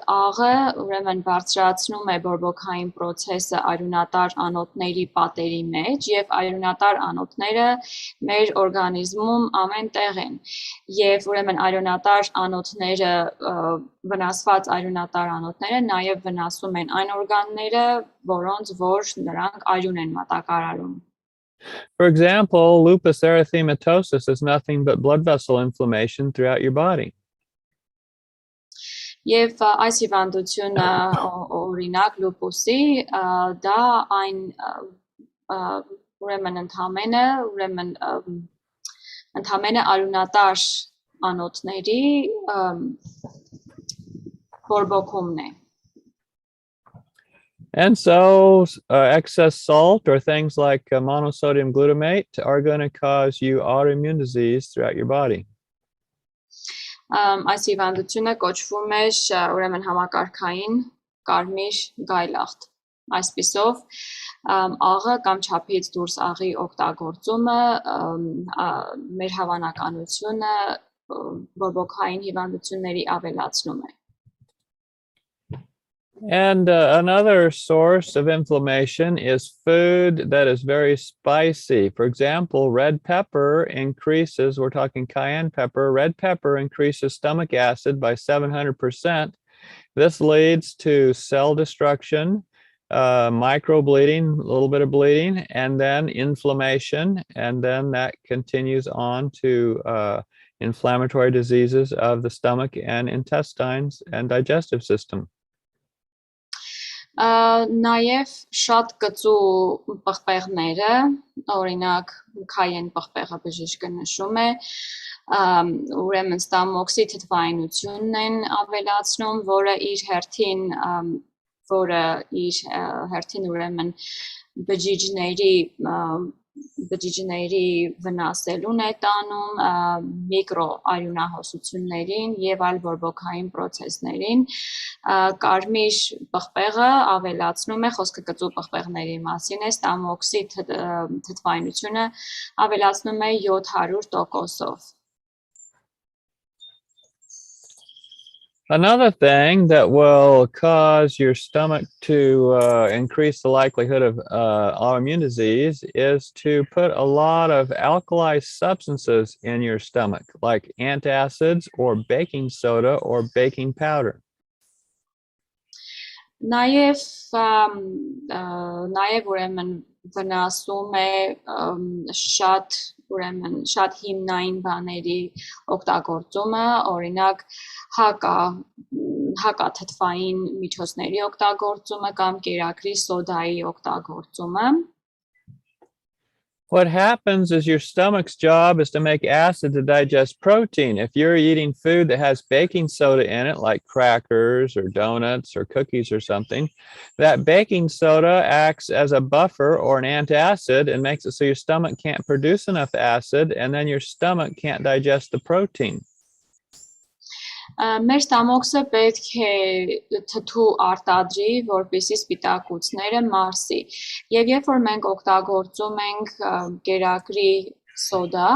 աղը, ուրեմն բարձրացնում է բորբոքային process-ը արյունատար անոթների պատերի մեջ եւ արյունատար անոթները մեր օրգանիզմում ամեն տեղ են եւ ուրեմն արյունատար անոթները վնասված արյունատար անոթները նաեւ վնասում են այն օրգանները, որոնց որ նրանք արյուն են մատակարարում. For example, lupus erythematosus is nothing but blood vessel inflammation throughout your body. Եվ այս հիվանդությունը օրինակ լուպուսի դա այն ուրեմն ընդամենը արյունատար անոթների բորբոքումն է. And so excess salt or things like monosodium glutamate are going to cause you autoimmune disease throughout your body. Այս հիվանդությունը կոչվում է ուրեմն համակարգային կարմիր գայլախտ. Այսպիսով աղը կամ չափից դուրս աղի օգտագործումը մեր հավանականությունը բորբոքային հիվանդությունների ավելացնում է. And another source of inflammation is food that is very spicy. For example, red pepper increases, we're talking cayenne pepper, red pepper increases stomach acid by 700%. This leads to cell destruction, microbleeding, a little bit of bleeding, and then inflammation. And then that continues on to inflammatory diseases of the stomach and intestines and digestive system. Նաև շատ կծու պղպեղները, օրինակ քայեն պղպեղը բժիշկը նշում է, ուրեմն ստամոքսի թթվայնությունն են ավելացնում, որը իր հերթին ուրեմն բջիջների վնասելուն է տանում, միկրո արյունահոսություններին եւ այլ բորբոքային process-ներին, կարմիր պղպեղը ավելացնում է, խոսքը կծու պղպեղների մասին է, ստամոքսի թթվայնությունը ավելացնում է 700%-ով. Another thing that will cause your stomach to increase the likelihood of autoimmune disease is to put a lot of alkali substances in your stomach, like antacids or baking soda or baking powder. Նաև ուրեմն վնասում է շատ հիմնային բաների օգտագործումը, օրինակ հակաթթվային միջոցների օգտագործումը կամ կերակրի սոդայի օգտագործումը. What happens is your stomach's job is to make acid to digest protein. If you're eating food that has baking soda in it, like crackers or donuts or cookies or something, that baking soda acts as a buffer or an antacid and makes it so your stomach can't produce enough acid, and then your stomach can't digest the protein. Մեր ստամոքսը պետք է թթու արտադրի, որպեսզի սպիտակուցները մարսի. Եվ երբ որ մենք օգտագործում ենք կերակրի սոդա,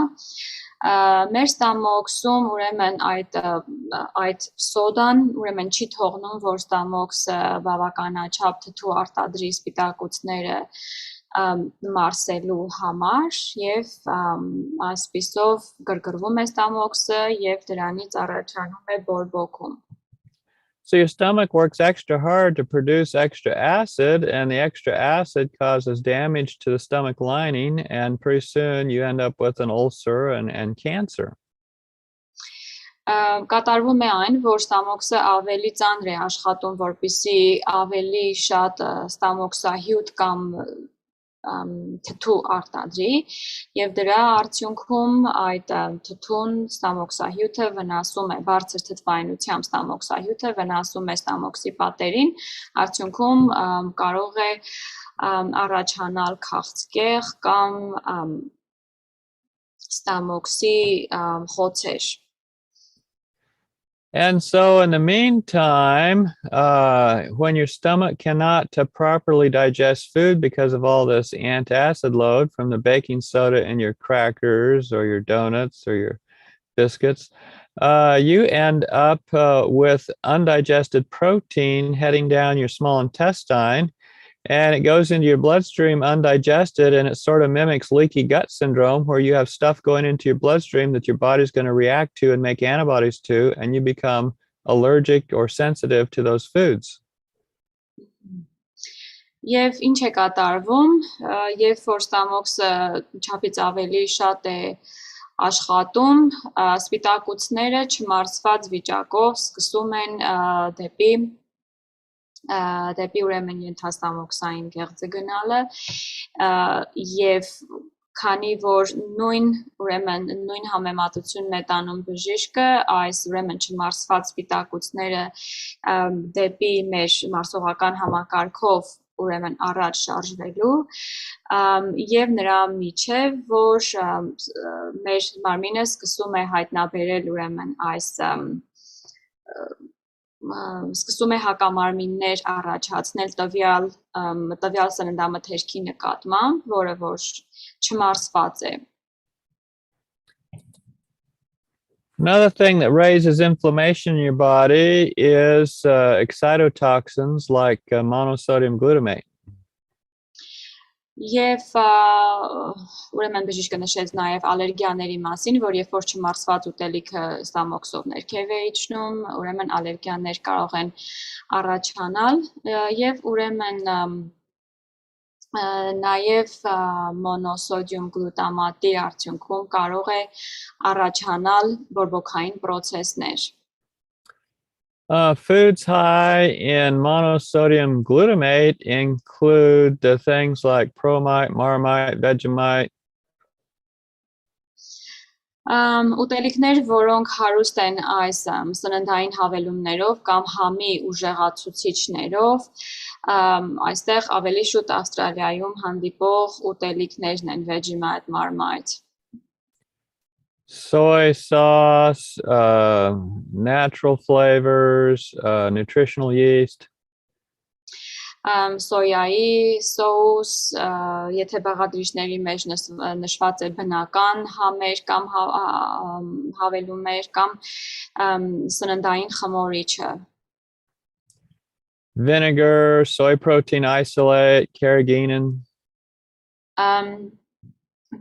մեր ստամոքսում ուրեմն այդ սոդան ուրեմն չի թողնում, որ ստամոքսը բավականաչափ թթու արտադրի սպիտակուցները մարսելու համար եւ այսպիսով գրգռվում է ստամոքսը եւ դրանից առաջանում է բորբոքում. So your stomach works extra hard to produce extra acid, and the extra acid causes damage to the stomach lining, and pretty soon you end up with an ulcer and cancer. Կատարվում է այն, որ ստամոքսը ավելի ծանր է աշխատում, որպեսզի ավելի շատ ստամոքսահյութ կամ թթու արտադրի եւ դրա արդյունքում այդ թթուն ստամոքսահյութը վնասում է բարձր թթվայնությամբ ստամոքսահյութը վնասում է ստամոքսի պատերին, արդյունքում կարող է առաջանալ քաղցկեղ կամ ստամոքսի խոցեր. And so in the meantime, when your stomach cannot properly digest food because of all this antacid load from the baking soda in your crackers or your donuts or your biscuits, you end up with undigested protein heading down your small intestine, and it goes into your bloodstream undigested, and it sort of mimics leaky gut syndrome, where you have stuff going into your bloodstream that your body's going to react to and make antibodies to, and you become allergic or sensitive to those foods. Եվ ինչ է կատարվում, երբ որ ստամոքսը չափից ավելի շատ է աշխատում, սպիտակուցները չմարսված վիճակով սկսում են դեպի ուրեմն ենթաստամոքսային գեղձը գնալը եւ քանի որ նույն համեմատությունն է տանում բժիշկը, այս ուրեմն չմարսված սպիտակուցները դեպի մեր մարսողական համակարգով ուրեմն առաջ շարժվելու եւ նրա միջև որ մեր մարմինը սկսում է հայտնաբերել ուրեմն այս սկսում է հակամարմիններ առաջացնել տվյալ սննդամթերքի նկատմամբ, որը որ չմարսված է Another thing that raises inflammation in your body is excitotoxins like monosodium glutamate. Եվ ուրեմն բժիշկը նշեց նաև ալերգիաների մասին, որ երբ որ չմարսված ուտելիքը ստամոքսով ներքև է իջնում, ուրեմն ալերգիաներ կարող են առաջանալ եւ ուրեմն նաև մոնոսոդիում գլուտամատի արդյունքում կարող է առաջանալ բորբոքային process-ներ Foods high in monosodium glutamate include things like promite, marmite, Vegemite. Ուտելիքներ, որոնք հարուստ են այս սննդային հավելումներով կամ համի ուժեղացուցիչներով, այստեղ ավելի շուտ Ավստրալիայում հանդիպող ուտելիքներն են Vegemite, marmite. Soy sauce, natural flavors, nutritional yeast. Սոյայի սոուս, եթե բաղադրիչների մեջ նշված է բնական համեր կամ հավելումներ կամ սննդային խմորիչը Vinegar, soy protein isolate, carrageenan.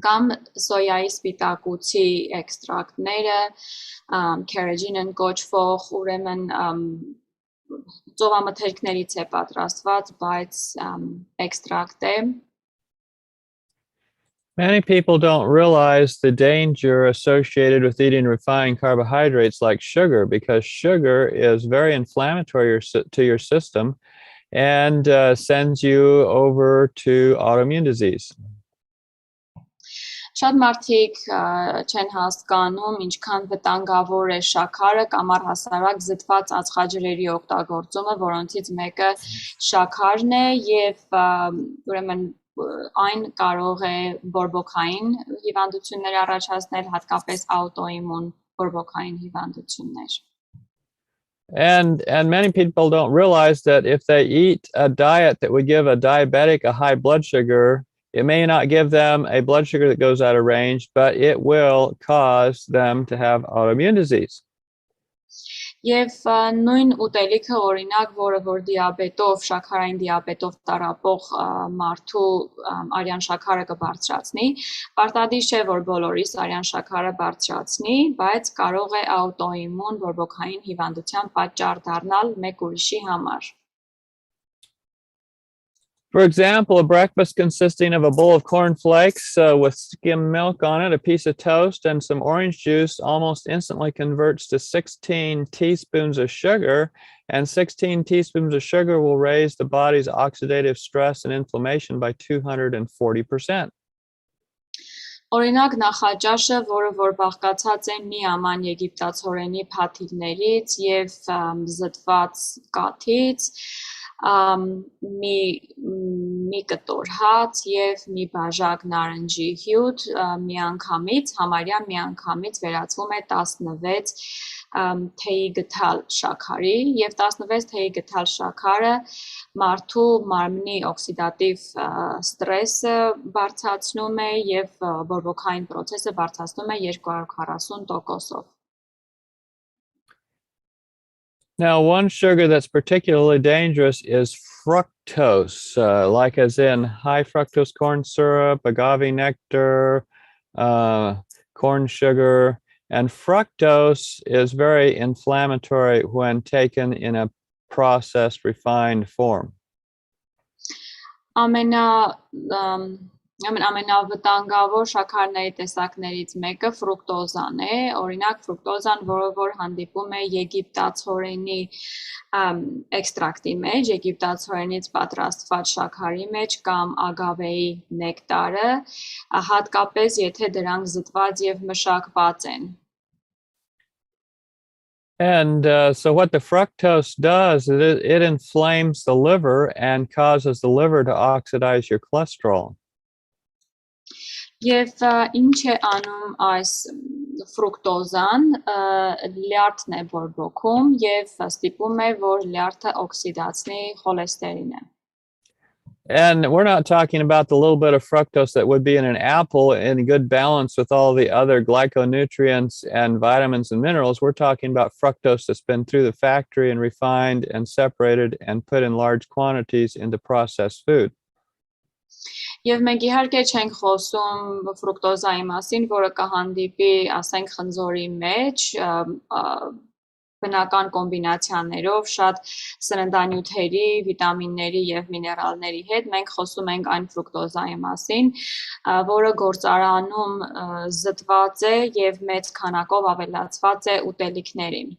Կամ սոյայի սպիտակուցի էքստրակտները, carrageenan կոչվող, ուրեմն ծովամթերքներից է պատրաստված, բայց էքստրակտ է Many people don't realize the danger associated with eating refined carbohydrates like sugar because sugar is very inflammatory to your system and sends you over to autoimmune disease. Շատ մարդիկ չեն հասկանում, ինչքան վտանգավոր է շաքարը կամ առհասարակ զտված ածխաջրերի օգտագործումը, որոնցից մեկը շաքարն է եւ ուրեմն այն կարող է բորբոքային հիվանդություններ առաջացնել, հատկապես աուտոիմուն բորբոքային հիվանդություններ. And many people don't realize that if they eat a diet that would give a diabetic a high blood sugar, it may not give them a blood sugar that goes out of range, but it will cause them to have autoimmune disease. Եվ նույն ուտելիքը օրինակ, որը որ դիաբետով, շաքարային դիաբետով տառապող մարդու արյան շաքարը կբարձրացնի, պարտադիր չէ, որ բոլորիս արյան շաքարը բարձրացնի, բայց կարող է աուտոիմուն բորբոքային հիվանդության պատճառ դառնալ մեկ ուրիշի համար. For example, a breakfast consisting of a bowl of cornflakes with skim milk on it, a piece of toast, and some orange juice almost instantly converts to 16 teaspoons of sugar, and 16 teaspoons of sugar will raise the body's oxidative stress and inflammation by 240%. Օրինակ նախաճաշը, որը որ բաղկացած է մի աման եգիպտացորենի փաթիվներից եւ զտված կաթից, մի կտոր հաց եւ մի բաժակ նարնջի հյութ համարյա միանգամից վերածվում է 16 թեյի գթալ շաքարի եւ 16 թեյի գթալ շաքարը մարդու մարմնի օքսիդատիվ ստրեսը բարձրացնում է եւ բորբոքային process-ը բարձրացնում է 240%-ով. Now, one sugar that's particularly dangerous is fructose, like as in high fructose corn syrup, agave nectar, corn sugar, and fructose is very inflammatory when taken in a processed, refined form. Ամենավտանգավոր շաքարների տեսակներից մեկը ֆրուկտոզան է, օրինակ ֆրուկտոզան, որը որ հանդիպում է եգիպտացորենի էքստրակտի մեջ, եգիպտացորենից պատրաստված շաքարի մեջ կամ ագավեի նեկտարը, հատկապես եթե դրանք զտված եւ մշակված են։ And so what the fructose does is it inflames the liver and causes the liver to oxidize your cholesterol. Եվ ինչ է անում այս ֆրուկտոզան, լյարդն է բորբոքում եւ ստիպում է, որ լյարդը օքսիդացնի խոլեստերինը։ And we're not talking about the little bit of fructose that would be in an apple in good balance with all the other glyconutrients and vitamins and minerals. We're talking about fructose that's been through the factory and refined and separated and put in large quantities into processed food. Եվ մենք իհարկե չենք խոսում ֆրուկտոզայի մասին, որը կհանդիպի, ասենք, խնձորի մեջ, բնական կոմբինացիաներով, շատ սննդանյութերի, վիտամինների եւ միներալների հետ, մենք խոսում ենք այն ֆրուկտոզայի մասին, որը գործարանում զտված է եւ մեծ քանակով ավելացված է ուտելիքներին։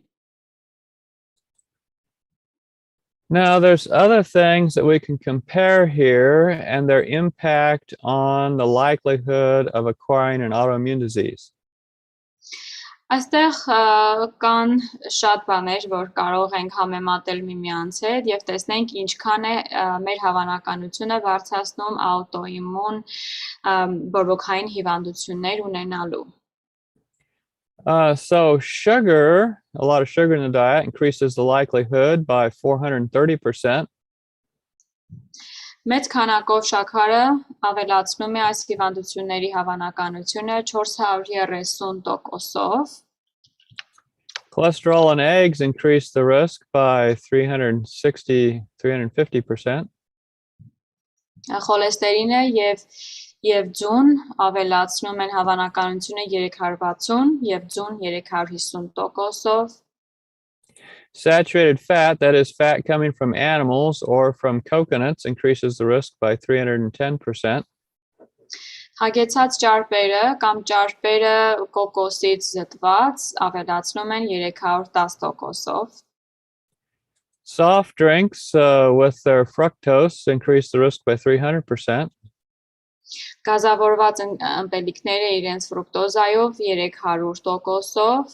Now, there's other things that we can compare here and their impact on the likelihood of acquiring an autoimmune disease. Այստեղ կան շատ բաներ, որ կարող ենք համեմատել միմյանց հետ եւ տեսնենք ինչքան է մեր հավանականությունը բարձրացնում աուտոիմուն բորբոքային հիվանդություններ ունենալու։ So sugar, a lot of sugar in the diet increases the likelihood by 430%. Մեծ քանակով շաքարը ավելացնում է այս հիվանդությունների հավանականությունը 430%-ով։ Cholesterol and eggs increase the risk by 350%. Խոլեստերինը եւ ձուն ավելացնում են հավանականությունը 360 եւ ձուն 350%-ով։ Saturated fat, that is fat coming from animals or from coconuts, increases the risk by 310%. Հագեցած ճարպերը կամ ճարպերը կոկոսից զտված ավելացնում են 310%-ով։ Soft drinks with their fructose increase the risk by 300%. Գազավորված ըմպելիքները իրենց ֆրուկտոզայով 300%-ով։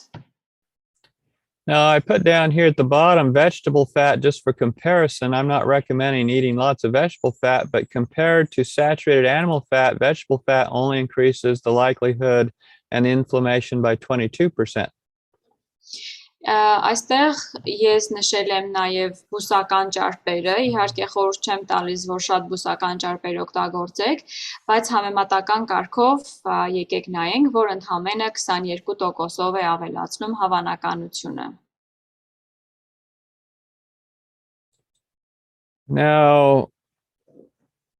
Now, I put down here at the bottom vegetable fat just for comparison. I'm not recommending eating lots of vegetable fat, but compared to saturated animal fat, vegetable fat only increases the likelihood and inflammation by 22%. Այստեղ ես նշել եմ նաև բուսական ճարպերը, իհարկե խորհուրդ չեմ տալիս, որ շատ բուսական ճարպեր օգտագործեք, բայց համեմատական կարգով եկեք նայենք, որ ընդամենը 22%-ով է ավելացնում հավանականությունը։ Now,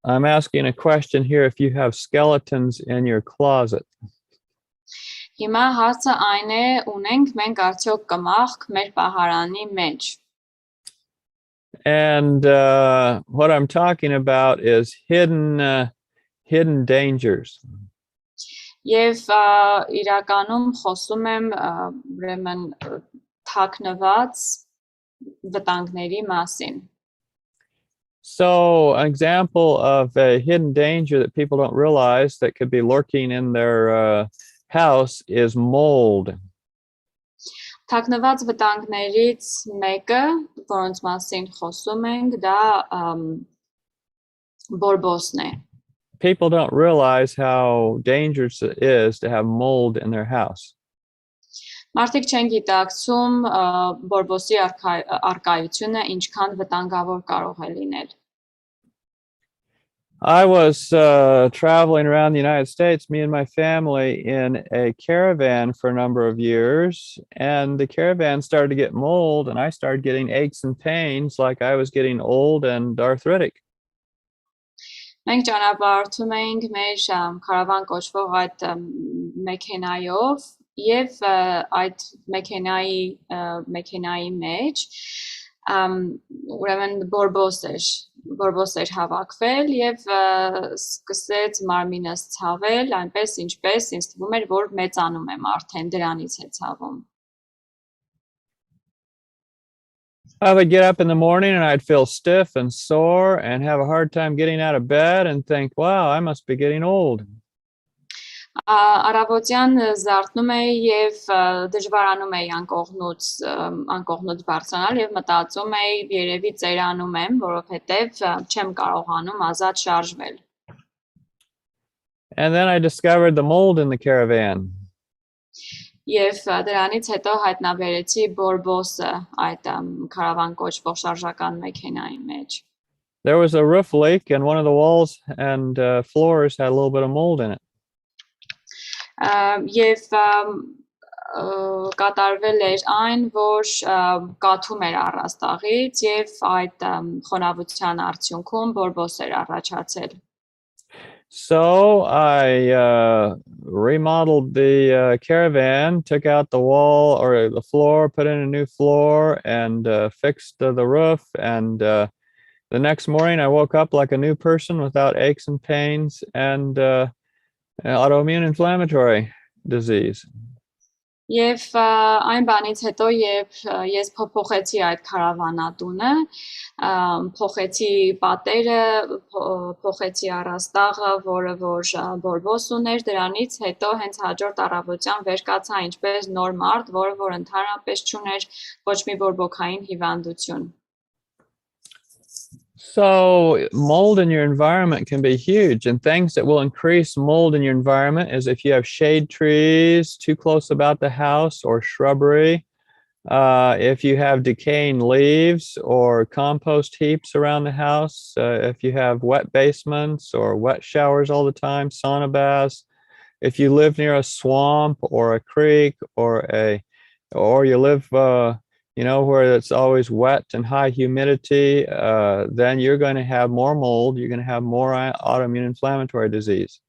I'm asking a question here if you have skeletons in your closet. Հիմա հարցը այն է, ունենք մենք արդյոք կմախք մեր պահարանի մեջ։ And what I'm talking about is hidden dangers. Եվ իրականում խոսում եմ ուրեմն թաքնված վտանգների մասին։ So an example of a hidden danger that people don't realize that could be lurking in their house is mold. Թաքնված վտանգներից մեկը, որոնց մասին խոսում ենք, դա բորբոսն է։ People don't realize how dangerous it is to have mold in their house. Մարդիկ չեն գիտակցում բորբոսի արկայությունը ինչքան վտանգավոր կարող է լինել։ I was traveling around the United States, me and my family, in a caravan for a number of years, and the caravan started to get mold, and I started getting aches and pains like I was getting old and arthritic. Մենք ճանապարհորդում էինք մեր քարավան կոչվող այդ մեքենայով եւ այդ մեքենայի մեջ ուրեմն բորբոս էր բորբոս էր հավաքվել եւ սկսեց մարմինս ցավել, այնպես ինչպես ինձ թվում էր, որ մեծանում եմ արդեն դրանից է ցավում։ I would get up in the morning and I'd feel stiff and sore and have a hard time getting out of bed and think, wow, I must be getting old. Առավոտյան զարթնում էի եւ դժվարանում էի անկողնուց բարձրանալ եւ մտածում էի երևի ծերանում եմ, որովհետեւ չեմ կարողանում ազատ շարժվել։ And then I discovered the mold in the caravan. Եվ դրանից հետո հայտնաբերեցի բորբոսը այդ քարավան կոչվող շարժական մեքենայի մեջ։ There was a roof leak and one of the walls and floors had a little bit of mold in it. Եվ կատարվել էր այն, որ կաթում էր առաստաղից եւ այդ խոնավության արդյունքում բորբոս էր առաջացել։ So I remodeled the caravan, took out the wall or the floor, put in a new floor, and fixed the roof. And the next morning, I woke up like a new person without aches and pains and autoimmune inflammatory disease. Եվ այն բանից հետո ես փոփոխեցի այդ քարավանատունը, փոխեցի պատերը, փոխեցի առաստաղը, որը որ բորբոս ուներ, դրանից հետո հենց հաջորդ առավոտյան վեր կացա ինչպես նոր մարդ, որը որ ընդհանրապես չուներ ոչ մի բորբոքային հիվանդություն։ So mold in your environment can be huge, and things that will increase mold in your environment is if you have shade trees too close about the house or shrubbery, if you have decaying leaves or compost heaps around the house, if you have wet basements or wet showers all the time, sauna baths, if you live near a swamp or a creek or you live where it's always wet and high humidity, then you're going to have more mold, you're going to have more autoimmune inflammatory disease.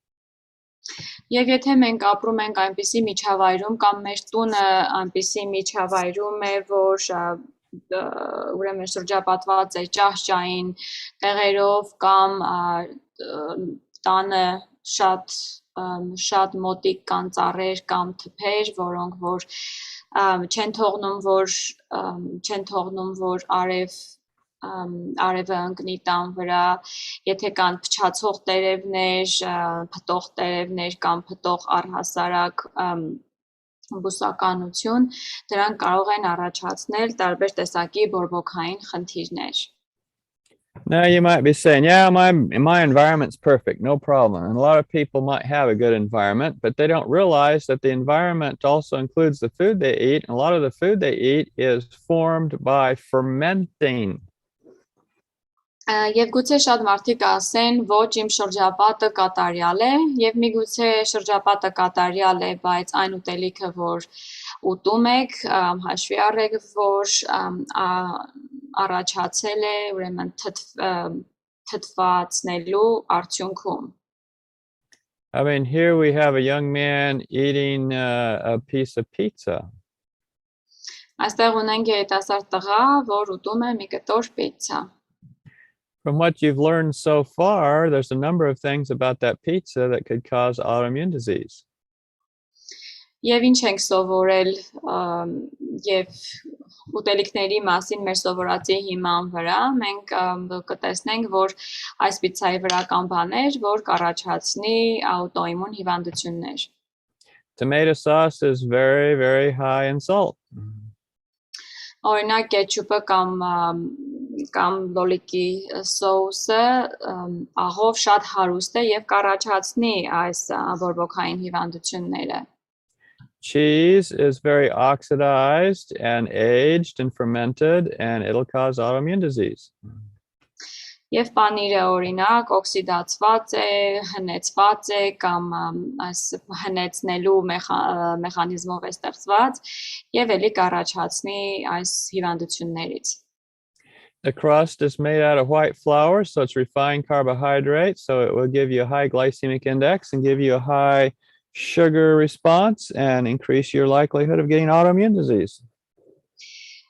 Եվ եթե մենք ապրում ենք այնպիսի միջավայրում կամ մեր տունը այնպիսի միջավայրում է, որ ուրեմն շրջապատված է ճահճային տեղերով կամ տանը շատ մոտիկ կան ծառեր կամ թփեր, որոնք որ չեն թողնում որ արևը ընկնի տան վրա, եթե կան փչացող տերևներ, փտող տերևներ կամ փտող առհասարակ բուսականություն, դրանք կարող են առաջացնել տարբեր տեսակի բորբոքային խնդիրներ։ Now you might be saying, yeah, my environment's perfect, no problem. And a lot of people might have a good environment, but they don't realize that the environment also includes the food they eat. And a lot of the food they eat is formed by fermenting. Եվ գուցե շատ մարդիկ ասեն, ոչ իմ շրջապատը կատարյալ է, եւ միգուցե շրջապատը կատարյալ է, բայց այն ուտելիքը, որ ուտում եք, հաշվի առեք, որ առաջացել է ուրեմն թթվածնելու արդյունքում։ I mean, here we have a young man eating a piece of pizza. Այստեղ ունենք երիտասարդ տղա, որ ուտում է մի կտոր պիցցա։ From what you've learned so far, there's a number of things about that pizza that could cause autoimmune disease. Եվ ինչ ենք սովորել եւ ուտելիքների մասին մեր սովորածի հիման վրա, մենք կտեսնենք, որ այս պիցցայի վրա կան բաներ, որ կառաջացնի աուտոիմուն հիվանդություններ։ Tomato sauce is very, very high in salt. Օրինակ կետչուպը կամ լոլիկի սոուսը աղով շատ հարուստ է եւ կառաջացնի այս բորբոքային հիվանդությունները։ Cheese is very oxidized and aged and fermented, and it'll cause autoimmune disease. Եվ պանիրը օրինակ օքսիդացված է, հնեցված է կամ այս հնեցնելու մեխանիզմով է ստեղծված եւ ելի կառաջացնի այս հիվանդություններից։ The crust is made out of white flour, so it's refined carbohydrate, so it will give you a high glycemic index and give you a high sugar response and increase your likelihood of getting autoimmune disease.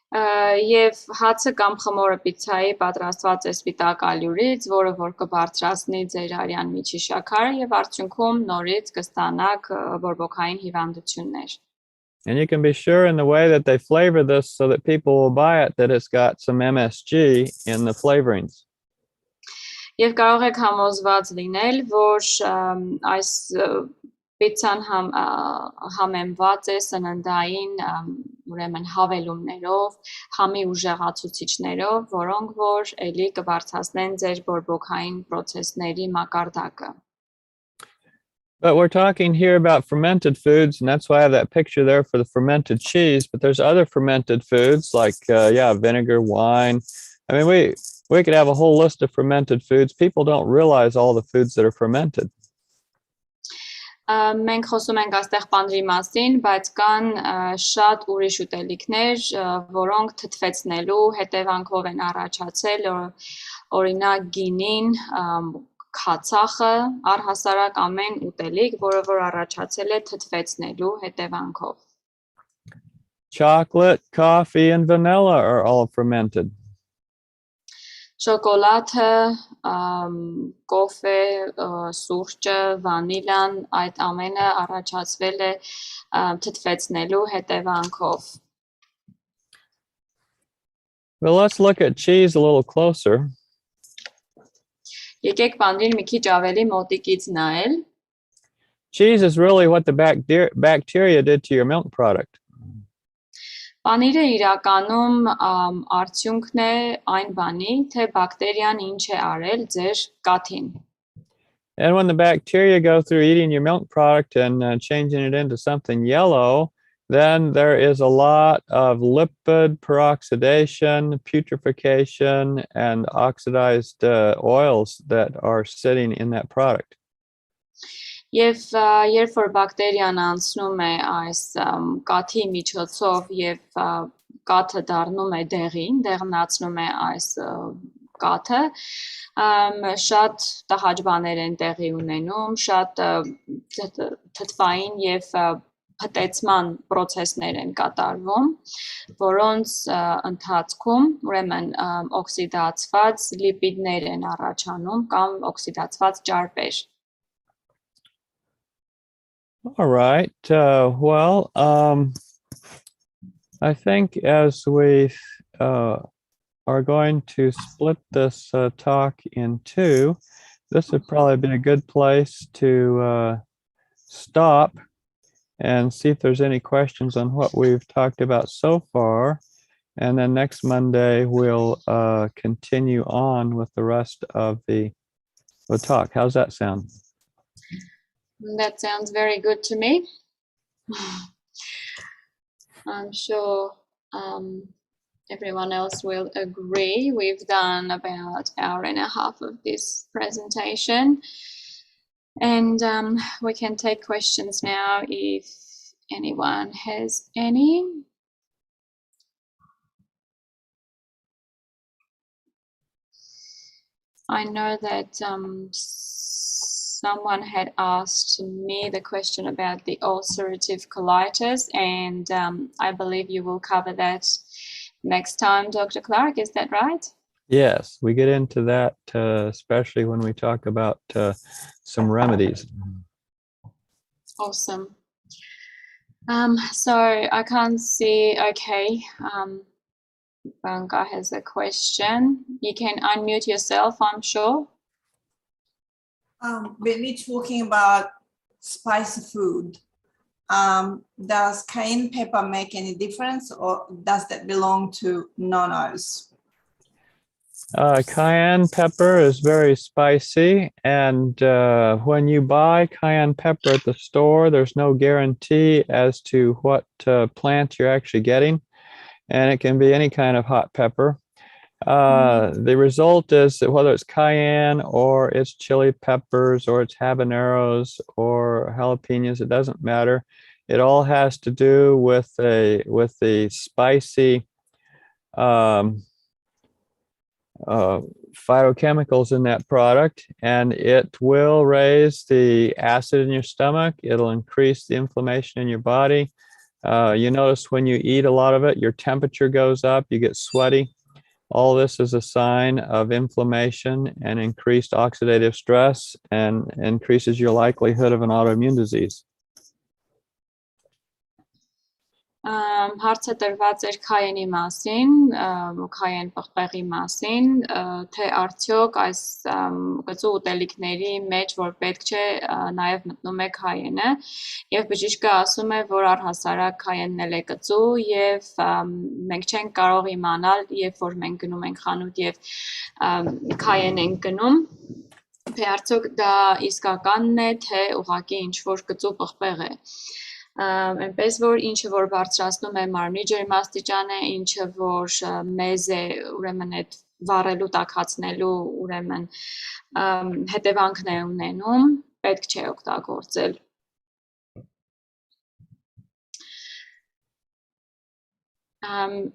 Եվ հացը կամ խմորը պիցայի պատրաստված է սպիտակ ալյուրից, որը որ կբարձրացնի ձեր արյան միջի շաքարը եւ արդյունքում նորից կստանաք բորբոքային հիվանդություններ։ And you can be sure in the way that they flavor this so that people will buy it that it's got some MSG in the flavorings. Եվ կարող եք համոզված լինել, որ այս պիցան համեմված է սննդային ուրեմն հավելումներով, համի ուժեղացուցիչներով, որոնք որ էլի կբարձրացնեն ձեր բորբոքային process-ների մակարդակը։ But we're talking here about fermented foods, and that's why I have that picture there for the fermented cheese. But there's other fermented foods like, vinegar, wine. I mean, we could have a whole list of fermented foods. People don't realize all the foods that are fermented. Մենք խոսում ենք այստեղ պանրի մասին, բայց կան շատ ուրիշ ուտելիքներ, որոնք թթվեցնելու հետևանքով են առաջացել, օրինակ գինին, քացախը, առհասարակ ամեն ուտելիք, որը որ առաջացել է թթվեցնելու հետևանքով։ Chocolate, coffee, and vanilla are all fermented. Շոկոլադը, կոֆե, սուրճը, վանիլան, այդ ամենը առաջացվել է թթվեցնելու հետևանքով։ Well, let's look at cheese a little closer. Եկեք պանրին մի քիչ ավելի մոտիկից նայել։ Cheese is really what the bacteria did to your milk product. Պանիրը իրականում արդյունքն է այն բանի, թե բակտերիան ինչ է արել ձեր կաթին։ And when the bacteria go through eating your milk product and changing it into something yellow, then there is a lot of lipid peroxidation, putrefaction, and oxidized oils that are sitting in that product. Եվ երբ որ բակտերիան անցնում է այս կաթի միջոցով եւ կաթը դառնում է դեղին, դեղնացնում է այս կաթը, շատ տհաճ բաներ են տեղի ունենում, շատ թթվային եւ փտեցման process-ներ են կատարվում, որոնց ընթացքում ուրեմն օքսիդացված լիպիդներ են առաջանում կամ օքսիդացված ճարպեր։ All right. I think as we are going to split this talk in two, this would probably be a good place to stop and see if there's any questions on what we've talked about so far. And then next Monday, we'll continue on with the rest of the talk. How's that sound? That sounds very good to me. I'm sure everyone else will agree. We've done about an hour and a half of this presentation. And we can take questions now if anyone has any. I know that someone had asked me the question about the ulcerative colitis, and I believe you will cover that next time, Dr. Clark. Is that right? Yes, we get into that, especially when we talk about some remedies. Awesome. So I can't see, okay, Banka has a question. You can unmute yourself, I'm sure. When we're talking about spicy food, does cayenne pepper make any difference, or does that belong to no-nos? Cayenne pepper is very spicy, and when you buy cayenne pepper at the store, there's no guarantee as to what plant you're actually getting, and it can be any kind of hot pepper. The result is that whether it's cayenne or it's chili peppers or it's habaneros or jalapenos, it doesn't matter. It all has to do with the spicy phytochemicals in that product, and it will raise the acid in your stomach. It'll increase the inflammation in your body. You notice when you eat a lot of it, your temperature goes up, you get sweaty. All this is a sign of inflammation and increased oxidative stress and increases your likelihood of an autoimmune disease. Հարցը տրված էր քայենի մասին, քայեն պղպեղի մասին, թե արդյոք այս գծու ուտելիքների մեջ, որ պետք չէ, նաև մտնում է քայենը, եւ բժիշկը ասում է, որ առհասարակ քայենն էլ է գծու եւ մենք չենք կարող իմանալ, երբ որ մենք գնում ենք խանութ եւ քայեն ենք գնում, թե արդյոք դա իսկականն է, թե ուղղակի ինչ որ գծու պղպեղ է։ Այնպես որ ինչը որ բարձրացնում է մարմնի ջերմաստիճանը, ինչը որ մեզ է ուրեմն այդ վառելու տաքացնելու ուրեմն հետևանքն է ունենում, պետք չէ օգտագործել։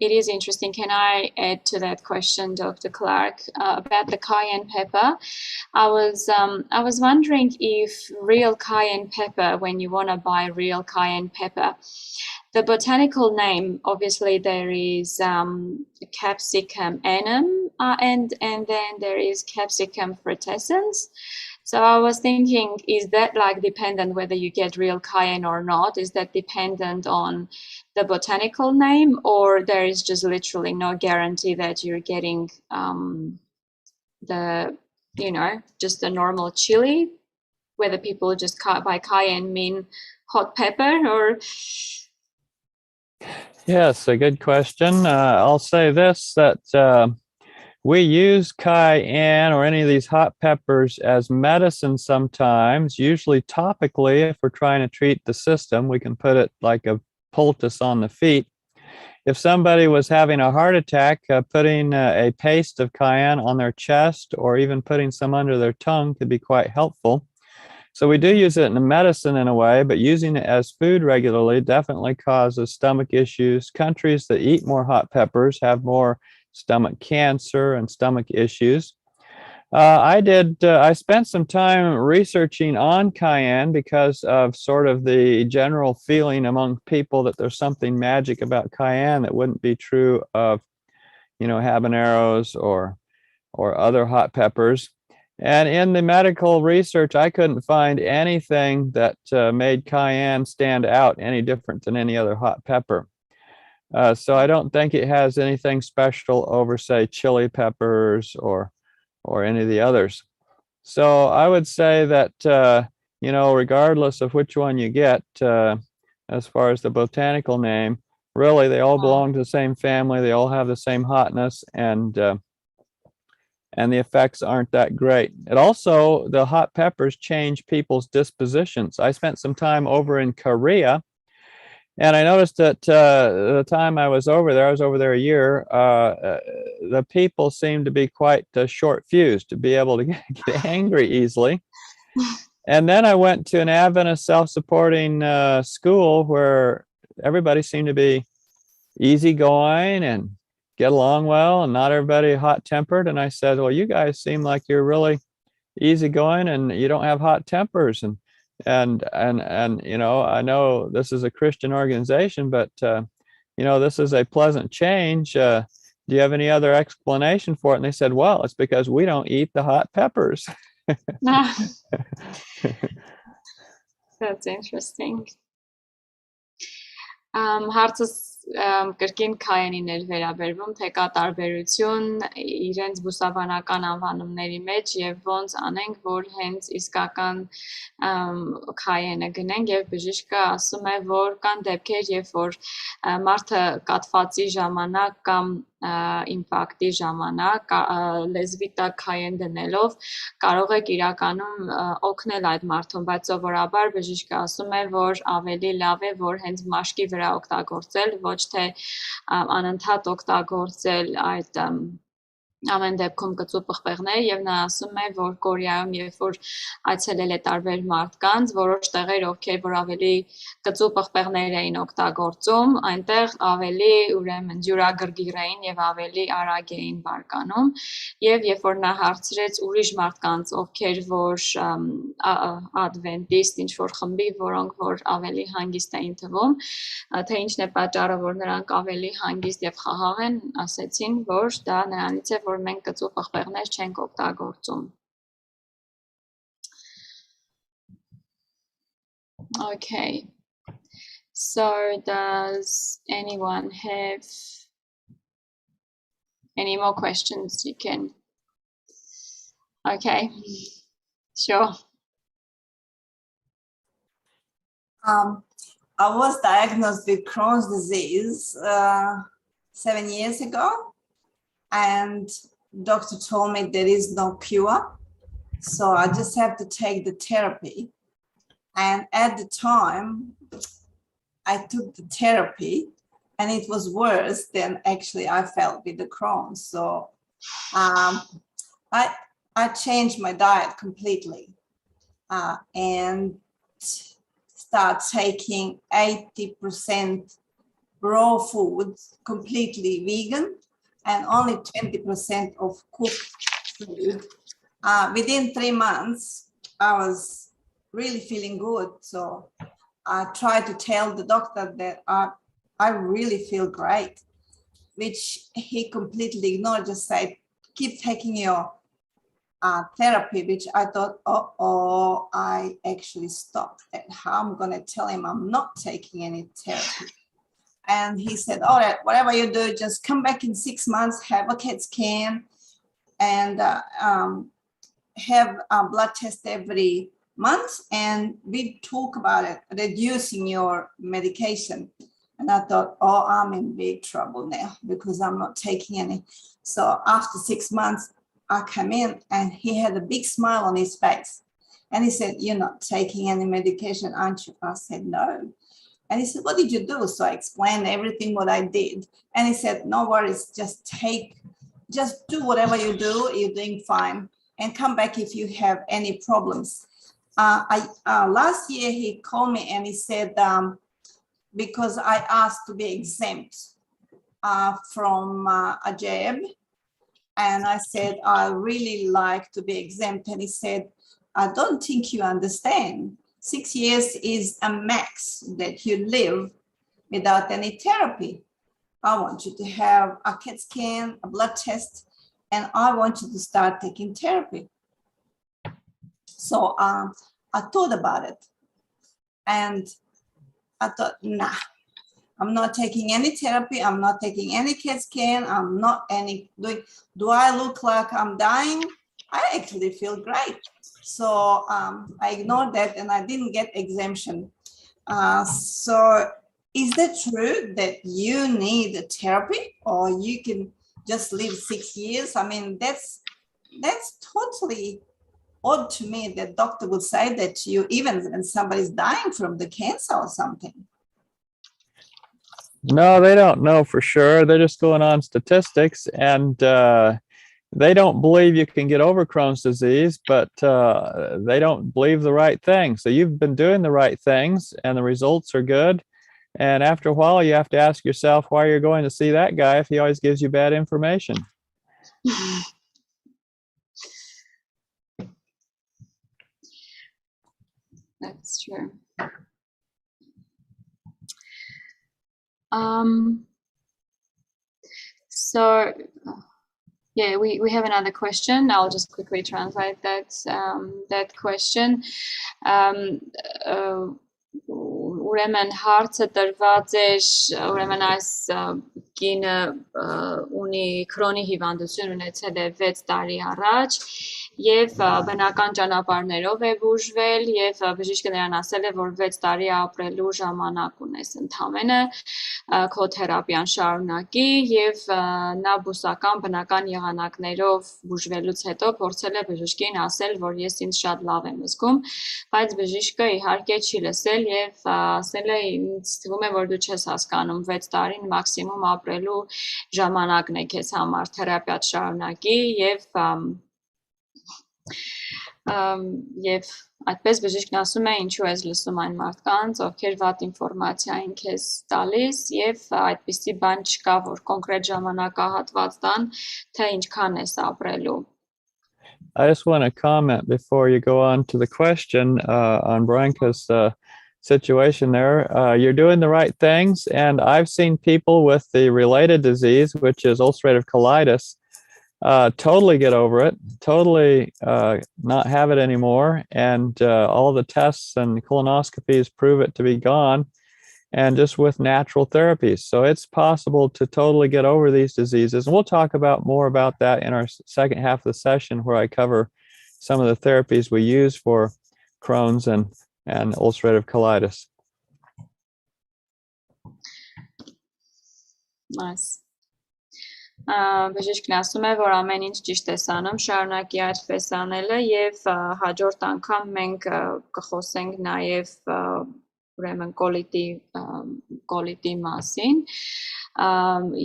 It is interesting. Can I add to that question, Dr. Clark, about the cayenne pepper? I was wondering if real cayenne pepper, when you want to buy real cayenne pepper, the botanical name, obviously there is Capsicum annuum, and then there is Capsicum frutescens. So I was thinking, is that like dependent whether you get real cayenne or not? Is that dependent on the botanical name, or there is just literally no guarantee that you're getting just the normal chili, whether people just by cayenne mean hot pepper or? Yes, a good question. I'll say this, that we use cayenne or any of these hot peppers as medicine sometimes, usually topically. If we're trying to treat the system, we can put it like a poultice on the feet. If somebody was having a heart attack, putting a paste of cayenne on their chest or even putting some under their tongue could be quite helpful. So we do use it in a medicine in a way, but using it as food regularly definitely causes stomach issues. Countries that eat more hot peppers have more stomach cancer and stomach issues. I spent some time researching on cayenne because of sort of the general feeling among people that there's something magic about cayenne that wouldn't be true of, habaneros or other hot peppers. And in the medical research, I couldn't find anything that made cayenne stand out any different than any other hot pepper. So I don't think it has anything special over, say, chili peppers or any of the others. So I would say that, regardless of which one you get, as far as the botanical name, really they all belong to the same family. They all have the same hotness, and the effects aren't that great. It also, the hot peppers change people's dispositions. I spent some time over in Korea, and I noticed that the time I was over there a year, the people seemed to be quite short-fused, to be able to get angry easily. And then I went to an Adventist self-supporting school where everybody seemed to be easygoing and get along well, and not everybody hot-tempered. And I said, well, you guys seem like you're really easygoing and you don't have hot tempers. And I know this is a Christian organization, but this is a pleasant change. Do you have any other explanation for it? And they said, well, it's because we don't eat the hot peppers. That's interesting. Հարցս կրկին քայենին էր վերաբերվում, թե կա տարբերություն իրենց բուսաբանական անվանումների մեջ եւ ոնց անենք, որ հենց իսկական քայենը գնենք, եւ բժիշկը ասում է, որ կան դեպքեր, երբ որ մարդը կաթվածի ժամանակ կամ ինֆարկտի ժամանակ լեզվի տակ քայեն դնելով կարող եք իրականում օգնել այդ մարդուն, բայց սովորաբար բժիշկը ասում է, որ ավելի լավ է, որ հենց մաշկի վրա օգտագործել, ոչ թե անընդհատ օգտագործել այդ ամեն դեպքում կծու պղպեղներ եւ նա ասում է, որ Կորեայում երբ որ այցելել է տարբեր մարդկանց, որոշ տեղեր ովքեր որ ավելի կծու պղպեղներ էին օգտագործում, այնտեղ ավելի ուրեմն ջուրագրգիռ էին եւ ավելի արագ էին բարկանում եւ երբ որ նա հարցրեց ուրիշ մարդկանց, ովքեր որ adventist ինչ որ խմբի, որոնք որ ավելի հանգիստ էին թվում, թե ինչն է պատճառը, որ նրանք ավելի հանգիստ եւ խաղաղ են, ասեցին, որ դա նրանից է, որ մենք կծու պղպեղներ չենք օգտագործում։ Okay. So does anyone have any more questions? You can. Okay. Sure. I was diagnosed with Crohn's disease 7 years ago, and doctor told me there is no cure, so I just have to take the therapy. And at the time, I took the therapy, and it was worse than actually I felt with the Crohn's. So I changed my diet completely and start taking 80% raw food, completely vegan, and only 20% of cooked food. Within 3 months, I was really feeling good. So I tried to tell the doctor that I really feel great, which he completely ignored, just said, keep taking your therapy, which I thought, I actually stopped that. How I'm going to tell him I'm not taking any therapy? And he said, all right, whatever you do, just come back in 6 months, have a CAT scan, and have a blood test every month. And we talk about it, reducing your medication. And I thought, I'm in big trouble now because I'm not taking any. So after 6 months, I came in and he had a big smile on his face. And he said, you're not taking any medication, aren't you? I said, no. And he said, what did you do? So I explained everything what I did. And he said, no worries, just do whatever you do, you're doing fine. And come back if you have any problems. Last year he called me and he said, because I asked to be exempt from a jab. And I said, I really like to be exempt. And he said, I don't think you understand. 6 years is a max that you live without any therapy. I want you to have a CAT scan, a blood test, and I want you to start taking therapy. So I thought about it. And I thought, nah, I'm not taking any therapy. I'm not taking any CAT scan. I'm not do I look like I'm dying? I actually feel great. So I ignored that and I didn't get exemption. So is that true that you need a therapy or you can just live 6 years? I mean, that's totally odd to me that doctor would say that to you, even when somebody's dying from the cancer or something. No, they don't know for sure. They're just going on statistics, and they don't believe you can get over Crohn's disease, but they don't believe the right thing. So you've been doing the right things and the results are good. And after a while, you have to ask yourself why you're going to see that guy if he always gives you bad information. That's true. So yeah, we have another question. I'll just quickly translate that question. Ուրեմն հարցը տրված էր, ուրեմն այս կինը ունի քրոնի հիվանդություն ունեցել է 6 տարի առաջ եւ բնական ճանապարհներով է բուժվել եւ բժիշկը նրան ասել է, որ 6 տարի ապրելու ժամանակ ունես ընդամենը քո թերապիան շարունակի եւ նա բուսական բնական եղանակներով բուժվելուց հետո փորձել է բժշկին ասել, որ ես ինձ շատ լավ եմ զգում, բայց բժիշկը իհարկե չի լսել եւ ասել է ինձ թվում է, որ դու չես հասկանում 6 տարին մաքսիմում ապրելու ժամանակն է քեզ համար թերապիա շարունակի եւ այդպես բժիշկն ասում է ինչու ես լսում այն մարդկանց, ովքեր վատ ինֆորմացիա են քեզ տալիս եւ այդպիսի բան չկա, որ կոնկրետ ժամանակահատված տան, թե ինչքան ես ապրելու. I just want to comment before you go on to the question on Branka's situation there. You're doing the right things, and I've seen people with the related disease, which is ulcerative colitis, totally get over it, totally not have it anymore, and all the tests and colonoscopies prove it to be gone, and just with natural therapies. So it's possible to totally get over these diseases. And we'll talk about more about that in our second half of the session, where I cover some of the therapies we use for Crohn's and ulcerative colitis. Nice. Բժիշկն ասում է, որ ամեն ինչ ճիշտ է անում, շարունակի այդպես անելը եւ հաջորդ անգամ մենք կխոսենք նաեւ ուրեմն կոլիտի մասին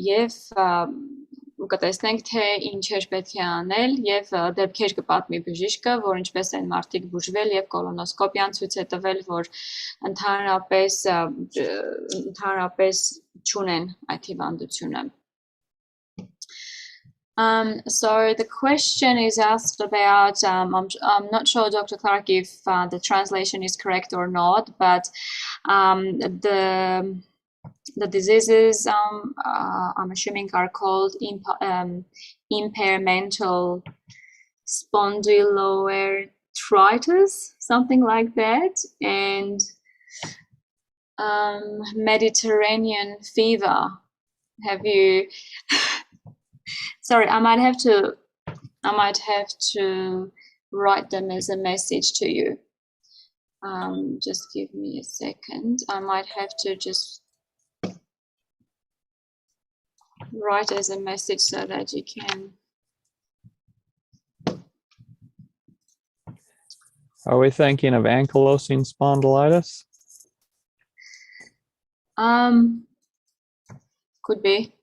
եւ կտեսնենք թե ինչեր պետք է անել եւ դեպքեր կպատմի բժիշկը, որ ինչպես են մարդիկ բուժվել եւ կոլոնոսկոպիան ցույց է տվել, որ ընդհանրապես չունեն այդ հիվանդությունը. So the question is asked about, I'm not sure, Dr. Clark, if the translation is correct or not, but the diseases, I'm assuming, are called impairmental spondyloarthritis, something like that, and Mediterranean fever. Have you... Sorry, I might have to write them as a message to you. Just give me a second. I might have to just write as a message so that you can. Are we thinking of ankylosing spondylitis? Could be.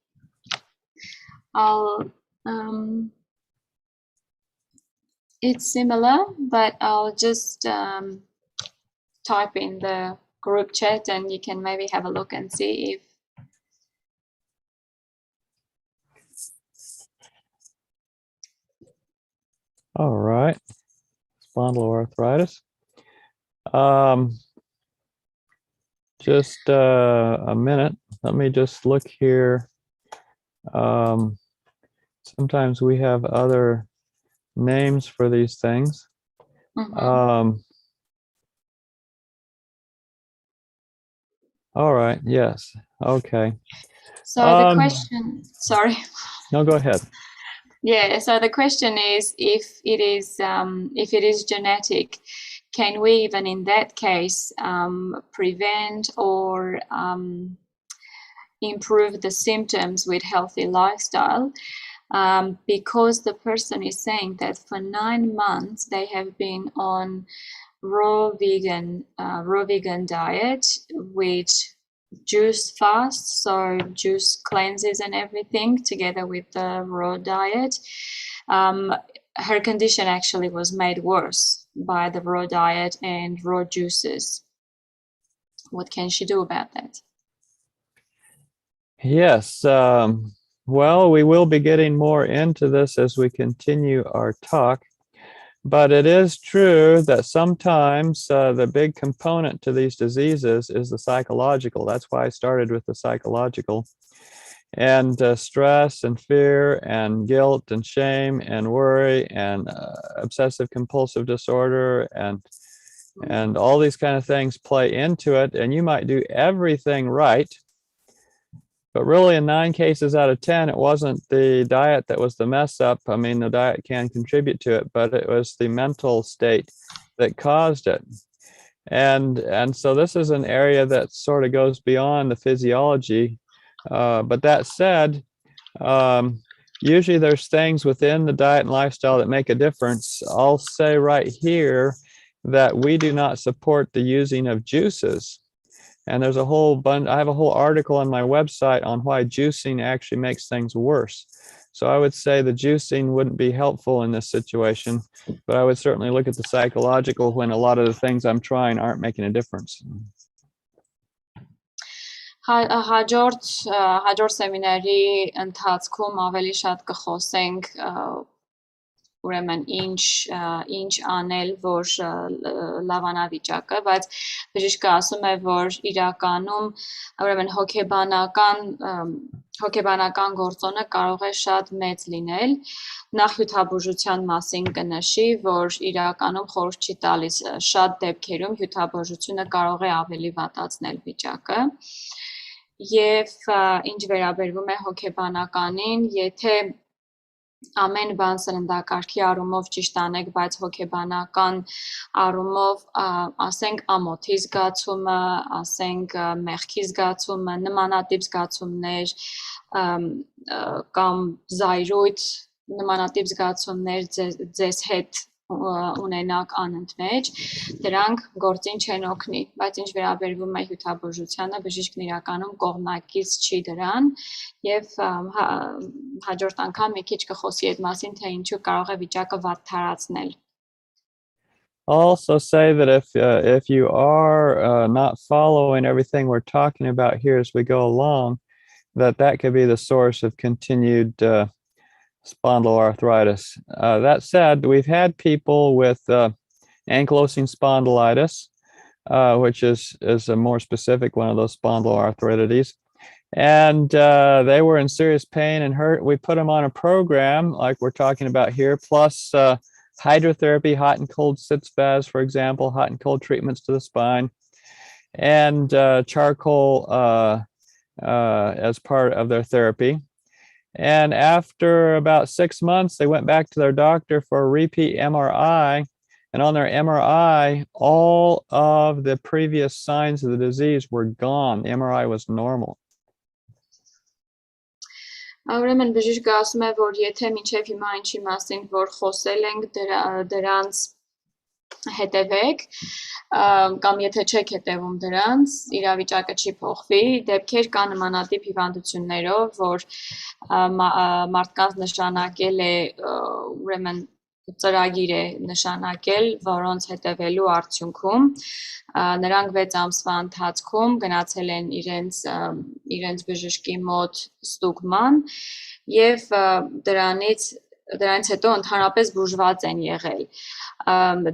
It's similar, but I'll just type in the group chat and you can maybe have a look and see if. All right, spondyloarthritis. Just a minute. Let me just look here. Sometimes we have other names for these things. Mm-hmm. All right. Yes. Okay. So the question, sorry. No, go ahead. Yeah. So the question is, if it is genetic, can we even in that case prevent or improve the symptoms with healthy lifestyle? Because the person is saying that for 9 months they have been on raw vegan diet with juice fast, so juice cleanses and everything together with the raw diet. Her condition actually was made worse by the raw diet and raw juices. What can she do about that? Yes. Well, we will be getting more into this as we continue our talk, but it is true that sometimes the big component to these diseases is the psychological. That's why I started with the psychological. And stress and fear and guilt and shame and worry and obsessive compulsive disorder and all these kind of things play into it. And you might do everything right, But really, in 9 cases out of 10, it wasn't the diet that was the mess up. I mean, the diet can contribute to it, but it was the mental state that caused it. And so this is an area that sort of goes beyond the physiology. But that said, usually there's things within the diet and lifestyle that make a difference. I'll say right here that we do not support the using of juices. And there's a whole bunch, I have a whole article on my website on why juicing actually makes things worse. So I would say the juicing wouldn't be helpful in this situation, but I would certainly look at the psychological when a lot of the things I'm trying aren't making a difference. Հաջորդ սեմինարի ընթացքում ավելի շատ կխոսենք ուրեմն ինչ անել, որ լավանա վիճակը, բայց բժիշկը ասում է, որ իրականում ուրեմն հոգեբանական գործոնը կարող է շատ մեծ լինել։ Նախ հյութաբուժության մասին կնշի, որ իրականում խորհուրդ չի տալիս, շատ դեպքերում հյութաբուժությունը կարող է ավելի վատացնել վիճակը։ Եվ ինչ վերաբերվում է հոգեբանականին, եթե ամեն բան սննդակարգի առումով ճիշտ անեք, բայց հոգեբանական առումով, ասենք ամոթի զգացումը, ասենք մեղքի զգացումը, նմանատիպ զգացումներ կամ զայրույթ, նմանատիպ զգացումներ ձեզ հետ ունենաք անընդմեջ, դրանք գործին չեն օգնի, բայց ինչ վերաբերվում է հյութաբուժությանը, բժիշկն իրականում կողմնակից չի դրան եւ հաջորդ անգամ մի քիչ կխոսի այդ մասին, թե ինչու կարող է վիճակը վատթարացնել։ Also say that if you are not following everything we're talking about here as we go along, that could be the source of continued spondyloarthritis. That said, we've had people with ankylosing spondylitis, which is a more specific one of those spondyloarthritides, and they were in serious pain and hurt. We put them on a program like we're talking about here, plus hydrotherapy, hot and cold sitz baths, for example, hot and cold treatments to the spine, and charcoal as part of their therapy. And after about 6 months, they went back to their doctor for a repeat MRI. And on their MRI, all of the previous signs of the disease were gone. The MRI was normal. Ուրեմն բժիշկը ասում է, որ եթե մինչև հիմա ինչի մասին որ խոսել ենք դրանց հետևեք, կամ եթե չեք հետևում դրանց, իրավիճակը չի փոխվի, դեպքեր կան նմանատիպ հիվանդություններով, որ մարդկանց նշանակել է ուրեմն ծրագիր է նշանակել, որոնց հետևելու արդյունքում նրանք 6 ամսվա ընթացքում գնացել են իրենց բժշկի մոտ ստուգման եւ դրանից հետո ընդհանրապես բուժված են եղել։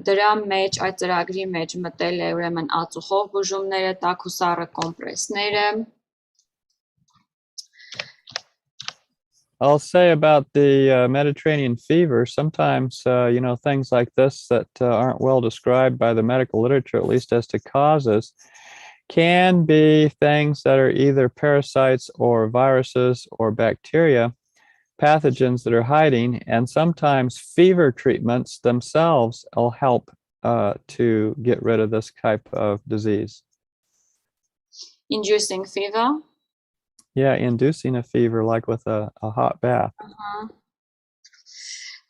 Դրա մեջ այդ ծրագրի մեջ մտել է ուրեմն ածուխով բուժումները, տաքուսառը կոմպրեսները։ I'll say about the Mediterranean fever, sometimes, things like this that aren't well described by the medical literature, at least as to causes, can be things that are either parasites or viruses or bacteria, pathogens that are hiding, and sometimes fever treatments themselves will help to get rid of this type of disease. Inducing fever? Yeah, inducing a fever, like with a hot bath.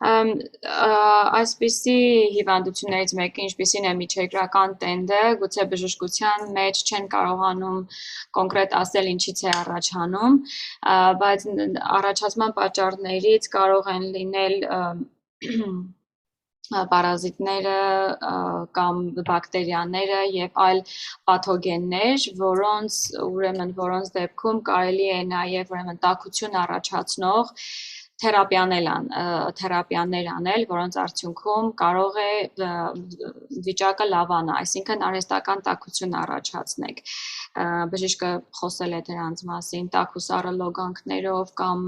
Այսպիսի հիվանդություններից մեկը ինչպիսին է միջերկրական տենդը, գուցե բժշկության մեջ չեն կարողանում կոնկրետ ասել ինչից է առաջանում, բայց առաջացման պատճառներից կարող են լինել պարազիտները կամ բակտերիաները եւ այլ պաթոգեններ, որոնց դեպքում կարելի է նաեւ տաքություն առաջացնող թերապիաներ անել, որոնց արդյունքում կարող է վիճակը լավանա, այսինքն արհեստական տաքություն առաջացնեք։ Բժիշկը խոսել է դրանց մասին, տաքուսառը լոգանքներով կամ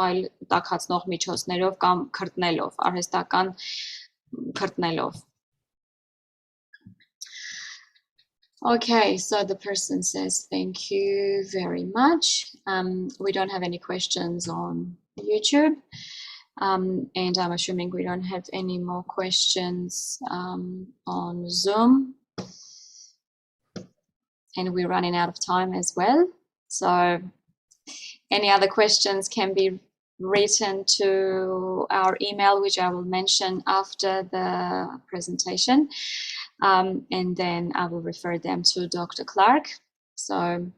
այլ տաքացնող միջոցներով կամ քրտնելով, արհեստական քրտնելով։ Okay, so the person says thank you very much. We don't have any questions on YouTube, and I'm assuming we don't have any more questions on Zoom, and we're running out of time as well. So any other questions can be written to our email, which I will mention after the presentation. And then I will refer them to Dr. Clark. So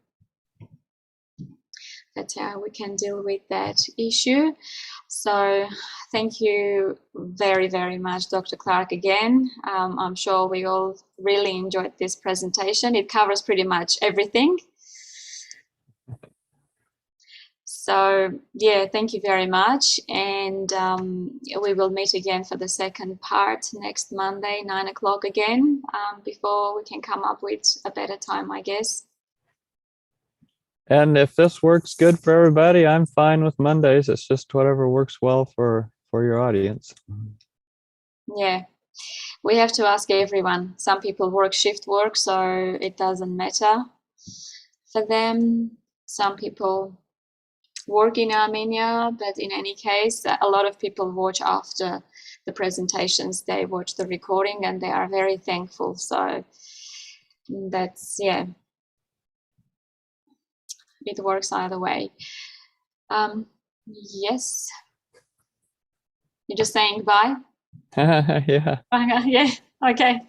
that's how we can deal with that issue. So thank you very, very much, Dr. Clark, again. I'm sure we all really enjoyed this presentation. It covers pretty much everything. So yeah, thank you very much. And we will meet again for the second part next Monday, 9 o'clock again, before we can come up with a better time, I guess. And if this works good for everybody, I'm fine with Mondays. It's just whatever works well for your audience. Yeah, we have to ask everyone. Some people work shift work, so it doesn't matter for them. Some people work in Armenia, but in any case, a lot of people watch after the presentations. They watch the recording and they are very thankful. So that's, yeah, it works either way. Yes. You're just saying bye? Yeah. Yeah, okay.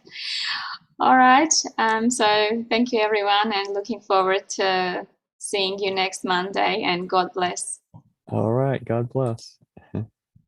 All right. So thank you, everyone, and looking forward to seeing you next Monday, and God bless. All right. God bless.